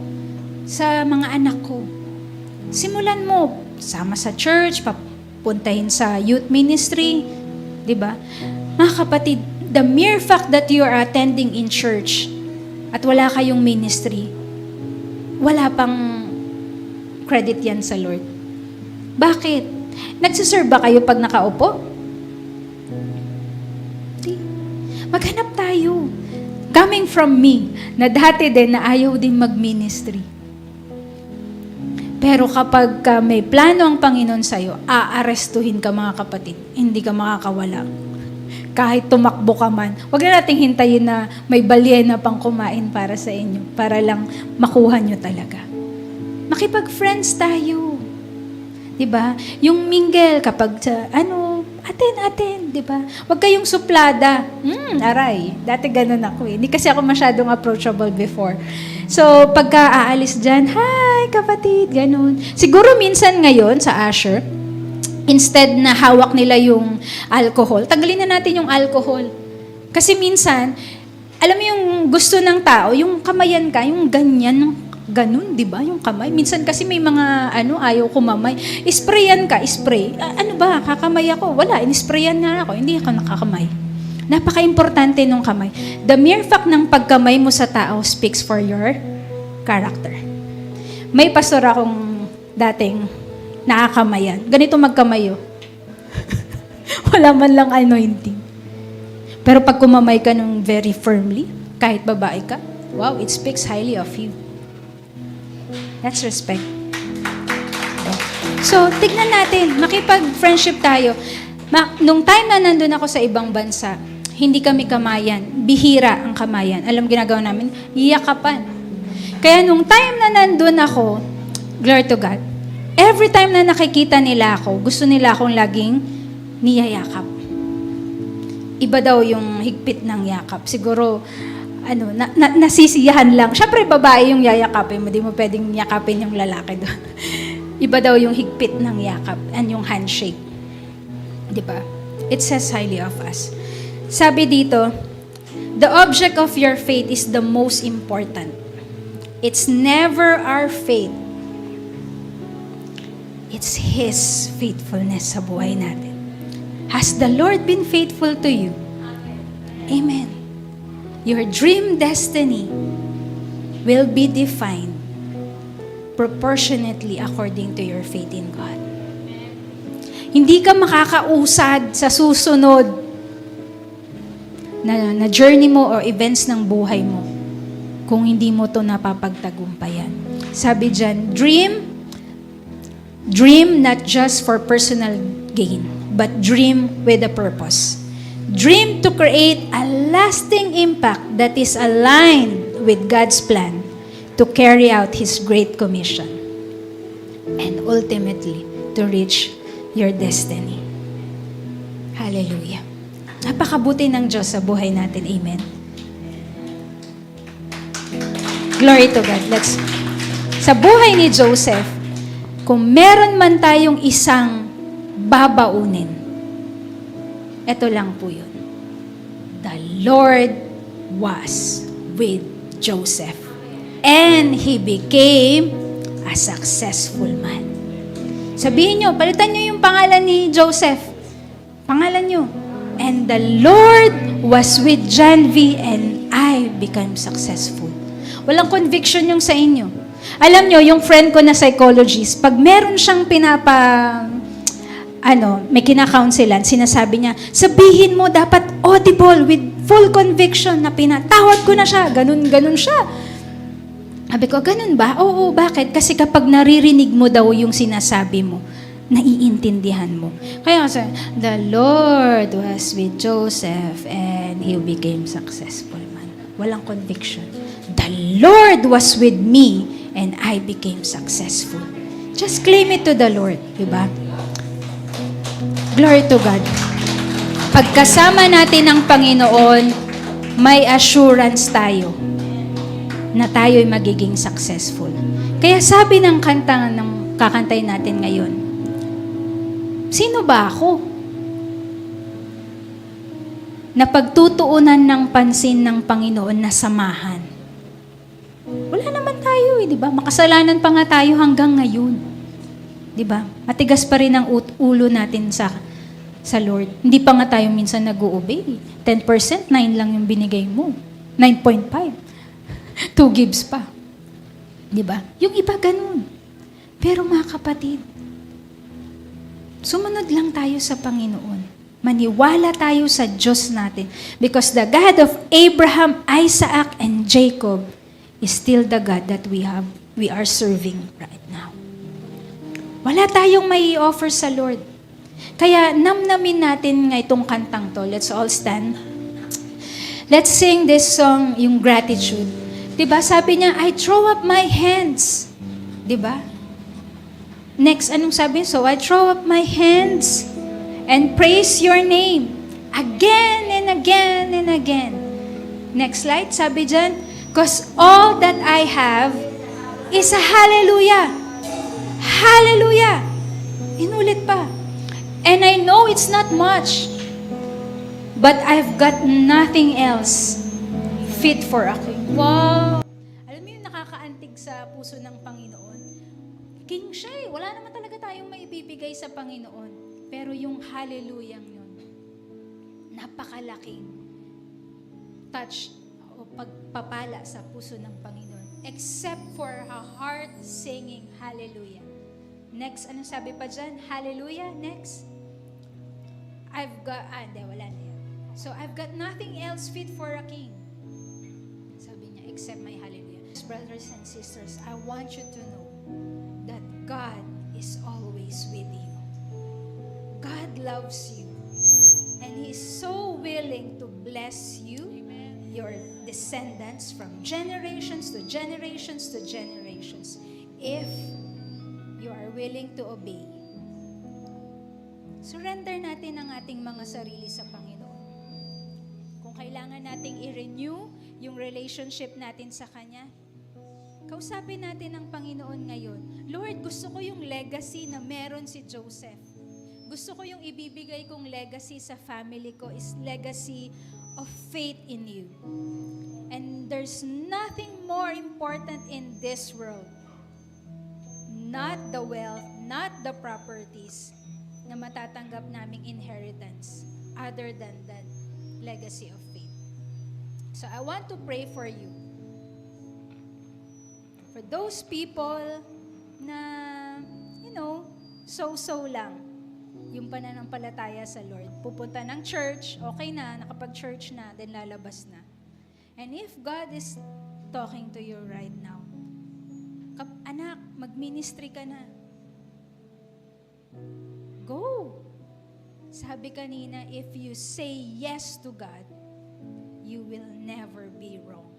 sa mga anak ko? Simulan mo, sama sa church, papuntahin sa youth ministry. Diba? Mga kapatid, the mere fact that you are attending in church at wala kayong ministry, wala pang credit yan sa Lord. Bakit? Nagsiserve ba kayo pag nakaupo? Di. Maghanap tayo. Coming from me, na dati din na ayaw din mag-ministry. Pero kapag may plano ang Panginoon sa'yo, aarestuhin ka mga kapatid. Hindi ka makakawala. Kahit tumakbo ka man, huwag na nating hintayin na may balyena pang kumain para sa inyo, para lang makuha nyo talaga. Makipag-friends tayo. Diba? Yung mingle kapag atin, diba? Huwag kayong suplada. Aray, dati ganun ako eh. Hindi kasi ako masyadong approachable before. So, pagka aalis dyan, hi kapatid, ganun. Siguro minsan ngayon sa Asher, instead na hawak nila yung alcohol, tanggalin na natin yung alcohol. Kasi minsan, alam mo yung gusto ng tao, yung kamayan ka, yung ganyan, ganun, di ba? Yung kamay. Minsan kasi may mga, ayaw kumamay. Isprayan ka, spray. Ano ba, kakamay ako? Wala, inisprayan na ako. Hindi ako nakakamay. Napaka-importante nung kamay. The mere fact ng pagkamay mo sa tao speaks for your character. May pastor akong dating nakakamayan. Ganito magkamayo. Wala man lang anointing. Pero pag kumamay ka nung very firmly, kahit babae ka, wow, it speaks highly of you. That's respect. So, tignan natin, makipag-friendship tayo. Nung time na nandun ako sa ibang bansa, hindi kami kamayan. Bihira ang kamayan. Alam ginagawa namin? Iyakapan. Kaya nung time na nandun ako, glory to God, every time na nakikita nila ako, gusto nila akong laging niyayakap. Iba daw yung higpit ng yakap. Siguro, nasisiyahan lang. Siyempre, babae yung yayakapin mo. Di mo pwedeng yakapin yung lalaki doon. Iba daw yung higpit ng yakap and yung handshake. Di ba? It says highly of us. Sabi dito, the object of your faith is the most important. It's never our faith. It's His faithfulness sa buhay natin. Has the Lord been faithful to you? Amen. Your dream destiny will be defined proportionately according to your faith in God. Hindi ka makakausad sa susunod na journey mo or events ng buhay mo kung hindi mo to napapagtagumpayan. Sabi dyan, dream not just for personal gain, but dream with a purpose. Dream to create a lasting impact that is aligned with God's plan to carry out His Great Commission. and ultimately to reach your destiny. Hallelujah. Napakabuti ng Diyos sa buhay natin. Amen. Glory to God. Sa buhay ni Joseph, kung meron man tayong isang babaunin, ito lang po yun. The Lord was with Joseph. And he became a successful man. Sabihin nyo, palitan nyo yung pangalan ni Joseph. Pangalan nyo. And the Lord was with John V. and I became successful. Walang conviction yung sa inyo. Alam nyo, yung friend ko na psychologist, pag meron siyang may kinakaunselan, sinasabi niya, sabihin mo dapat audible with full conviction na pinatawad ko na siya. Ganun siya. Sabi ko, ganun ba? Oo, bakit? Kasi kapag naririnig mo daw yung sinasabi mo, naiintindihan mo. Kaya kasi, the Lord was with Joseph and he became successful man. Walang conviction. The Lord was with me and I became successful. Just claim it to the Lord. Diba? Glory to God. Pagkasama natin ng Panginoon, may assurance tayo na tayo'y magiging successful. Kaya sabi ng kanta ng kakantay natin ngayon, sino ba ako? Na pagtutuunan ng pansin ng Panginoon na samahan. Wala naman tayo di ba? Makasalanan pa nga tayo hanggang ngayon. Di ba? Matigas pa rin ang ulo natin sa Lord. Hindi pa nga tayo minsan nag-o-obey. 10%, 9 lang yung binigay mo. 9.5. 2 gives pa. Di ba? Yung iba ganun. Pero mga kapatid, sumunod lang tayo sa Panginoon. Maniwala tayo sa Diyos natin. Because the God of Abraham, Isaac, and Jacob is still the God that we are serving right now. Wala tayong may offer sa Lord. Kaya namnamin natin nga itong kantang to. Let's all stand. Let's sing this song, yung gratitude. Diba? Sabi niya, I throw up my hands. Diba? Next, anong sabi? So, I throw up my hands and praise your name again and again and again. Next slide, sabi dyan, because all that I have is a hallelujah. Hallelujah. Inulit pa. And I know it's not much, but I've got nothing else fit for a king. Wow! Alam mo yung nakakaantig sa puso ng Panginoon? King siya eh. Wala naman talaga tayong maibibigay sa Panginoon. Pero yung hallelujah yun, napakalaking touch o pagpapala sa puso ng Panginoon. Except for a heart singing hallelujah. Next, anong sabi pa dyan? Hallelujah. Next. Wala na yan. So, I've got nothing else fit for a king. Sabi niya, except my hallelujah. Brothers and sisters, I want you to know that God is always with you. God loves you. And He is so willing to bless you, your descendants, from generations to generations to generations, if you are willing to obey. Surrender natin ang ating mga sarili sa Panginoon. Kung kailangan nating i-renew yung relationship natin sa Kanya, kausapin natin ang Panginoon ngayon. Lord, gusto ko yung legacy na meron si Joseph. Gusto ko yung ibibigay kong legacy sa family ko is legacy of faith in you. And there's nothing more important in this world. Not the wealth, not the properties na matatanggap naming inheritance other than that legacy of faith. So I want to pray for you. For those people na, so-so lang yung pananampalataya sa Lord. Pupunta ng church, okay na, nakapag-church na, then lalabas na. And if God is talking to you right now, anak, mag-ministry ka na. Go! Sabi kanina, if you say yes to God, you will never be wrong.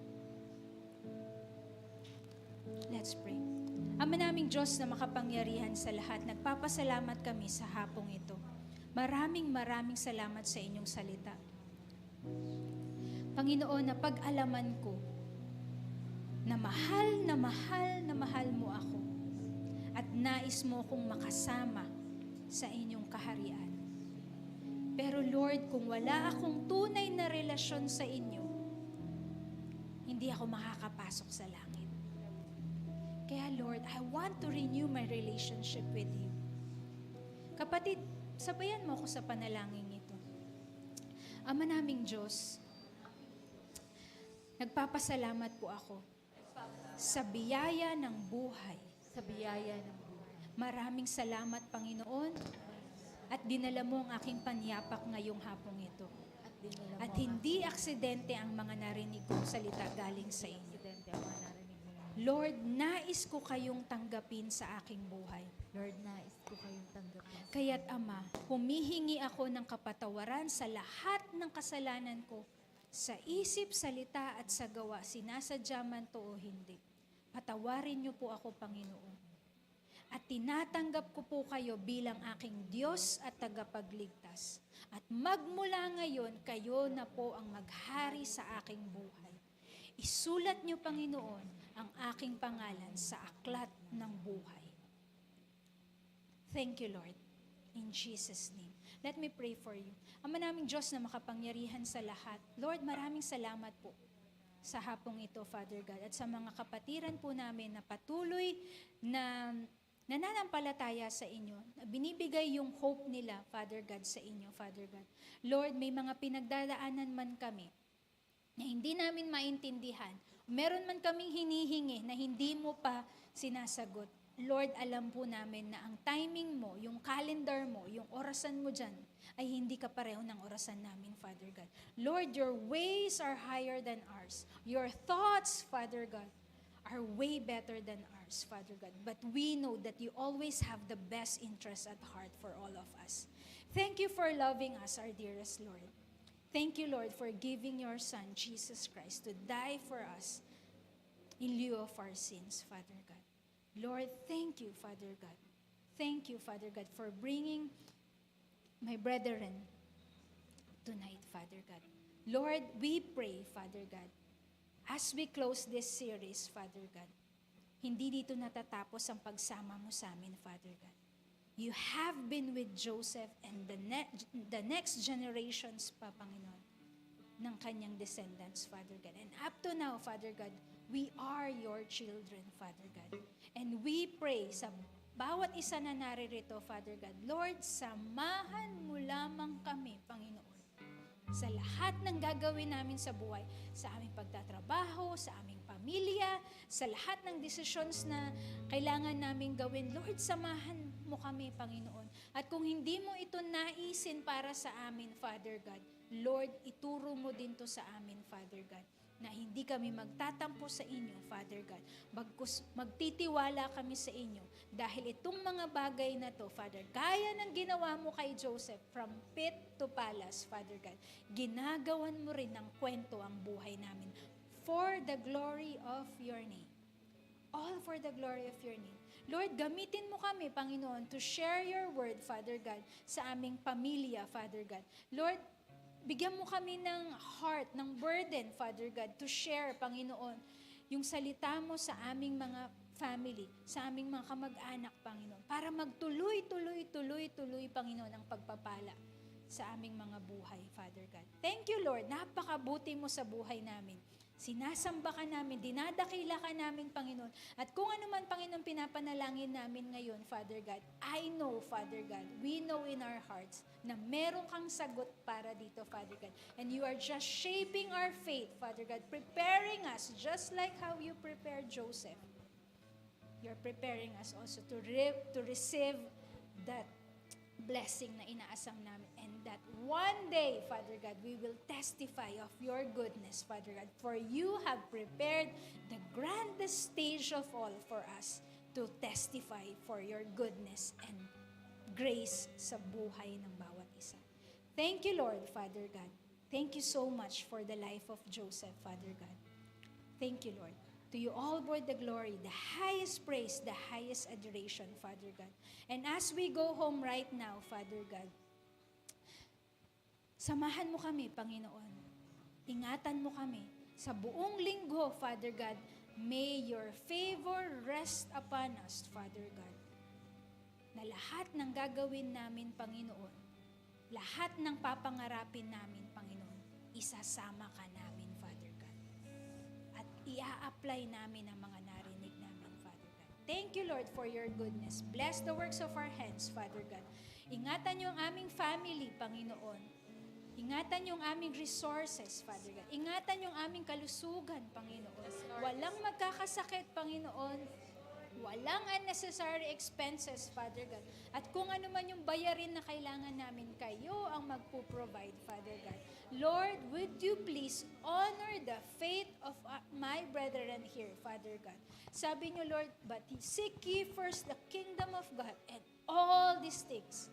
Let's pray. Ama naming Diyos na makapangyarihan sa lahat, nagpapasalamat kami sa hapong ito. Maraming salamat sa inyong salita. Panginoon, na pag-alaman ko na mahal mo ako at nais mo akong makasama sa inyong kaharian. Pero Lord, kung wala akong tunay na relasyon sa inyo, hindi ako makakapasok sa langit. Kaya Lord, I want to renew my relationship with you. Kapatid, sabayan mo ako sa panalangin ito. Ama naming Diyos, nagpapasalamat po ako sa biyaya ng buhay. Sa biyaya ng buhay. Maraming salamat, Panginoon, at dinala mo ang aking panyapak ngayong hapong ito. At hindi aksidente ang mga narinig kong salita galing sa inyo. Lord, nais ko kayong tanggapin sa aking buhay. Lord, nais ko kayong tanggapin. Kaya't Ama, humihingi ako ng kapatawaran sa lahat ng kasalanan ko, sa isip, salita at sa gawa, sinasadya man to o hindi. Patawarin niyo po ako, Panginoon. At tinatanggap ko po kayo bilang aking Diyos at tagapagligtas. At magmula ngayon, kayo na po ang maghari sa aking buhay. Isulat niyo, Panginoon, ang aking pangalan sa aklat ng buhay. Thank you, Lord. In Jesus' name. Let me pray for you. Ama naming Diyos na makapangyarihan sa lahat. Lord, maraming salamat po sa hapong ito, Father God. At sa mga kapatiran po namin na patuloy na nananampalataya sa inyo, na binibigay yung hope nila, Father God, sa inyo, Father God. Lord, may mga pinagdadaanan man kami na hindi namin maintindihan. Meron man kaming hinihingi na hindi mo pa sinasagot. Lord, alam po namin na ang timing mo, yung calendar mo, yung orasan mo dyan, ay hindi kapareho ng orasan namin, Father God. Lord, your ways are higher than ours. Your thoughts, Father God, are way better than ours, Father God. But we know that you always have the best interest at heart for all of us. Thank you for loving us, our dearest Lord. Thank you, Lord, for giving your Son, Jesus Christ, to die for us in lieu of our sins, Father God. Lord, thank you, Father God. Thank you, Father God, for bringing my brethren tonight, Father God. Lord, we pray, Father God, as we close this series, Father God, hindi dito natatapos ang pagsama mo sa amin, Father God. You have been with Joseph and the next generations pa, Panginoon, ng kanyang descendants, Father God. And up to now, Father God, we are your children, Father God. And we pray sa bawat isa na naririto, Father God, Lord, samahan mo lamang kami, Panginoon, sa lahat ng gagawin namin sa buhay, sa aming pagtatrabaho, sa aming pamilya, sa lahat ng decisions na kailangan namin gawin. Lord, samahan mo kami, Panginoon. At kung hindi mo ito naisin para sa amin, Father God, Lord, ituro mo din to sa amin, Father God, na hindi kami magtatampo sa inyo, Father God. Magtitiwala kami sa inyo dahil itong mga bagay na to, Father, gaya ng ginawa mo kay Joseph from pit to palace, Father God, ginagawan mo rin ng kwento ang buhay namin for the glory of your name. All for the glory of your name. Lord, gamitin mo kami, Panginoon, to share your word, Father God, sa aming pamilya, Father God. Lord, bigyan mo kami ng heart, ng burden, Father God, to share, Panginoon, yung salita mo sa aming mga family, sa aming mga kamag-anak, Panginoon, para magtuloy, Panginoon, ang pagpapala sa aming mga buhay, Father God. Thank you, Lord. Napakabuti mo sa buhay namin. Sinasamba ka namin, dinadakila ka namin, Panginoon. At kung ano man, Panginoon, pinapanalangin namin ngayon, Father God, I know, Father God, we know in our hearts na meron kang sagot para dito, Father God. And you are just shaping our faith, Father God, preparing us just like how you prepared Joseph. You're preparing us also to receive that blessing na inaasam namin. And that one day, Father God, we will testify of your goodness, Father God. For you have prepared the grandest stage of all for us to testify for your goodness and grace sa buhay ng bawat isa. Thank you, Lord, Father God. Thank you so much for the life of Joseph, Father God. Thank you, Lord. To you all be the glory, the highest praise, the highest adoration, Father God. And as we go home right now, Father God, samahan mo kami, Panginoon. Ingatan mo kami. Sa buong linggo, Father God, may your favor rest upon us, Father God. Na lahat ng gagawin namin, Panginoon, lahat ng papangarapin namin, Panginoon, isasama ka namin, Father God. At ia-apply namin ang mga narinig namin, Father God. Thank you, Lord, for your goodness. Bless the works of our hands, Father God. Ingatan niyo ang aming family, Panginoon. Ingatan yung aming resources, Father God. Ingatan yung aming kalusugan, Panginoon. Walang magkakasakit, Panginoon. Walang unnecessary expenses, Father God. At kung ano man yung bayarin na kailangan namin, kayo ang magpo-provide, Father God. Lord, would you please honor the faith of my brethren here, Father God. Sabi niyo, Lord, but seek ye first the kingdom of God, and all these things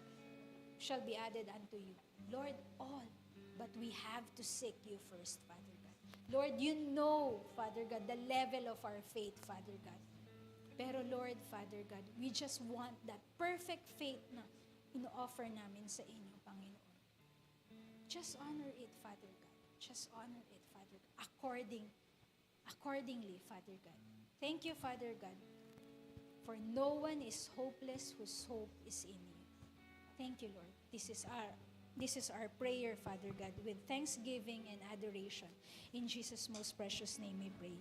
shall be added unto you. Lord, all. But we have to seek you first, Father God. Lord, you know, Father God, the level of our faith, Father God. Pero Lord, Father God, we just want that perfect faith na ino-offer namin sa inyo, Panginoon. Just honor it, Father God. Just honor it, Father God. Accordingly, Father God. Thank you, Father God, for no one is hopeless whose hope is in you. Thank you, Lord. This is our prayer, Father God, with thanksgiving and adoration. In Jesus' most precious name we pray.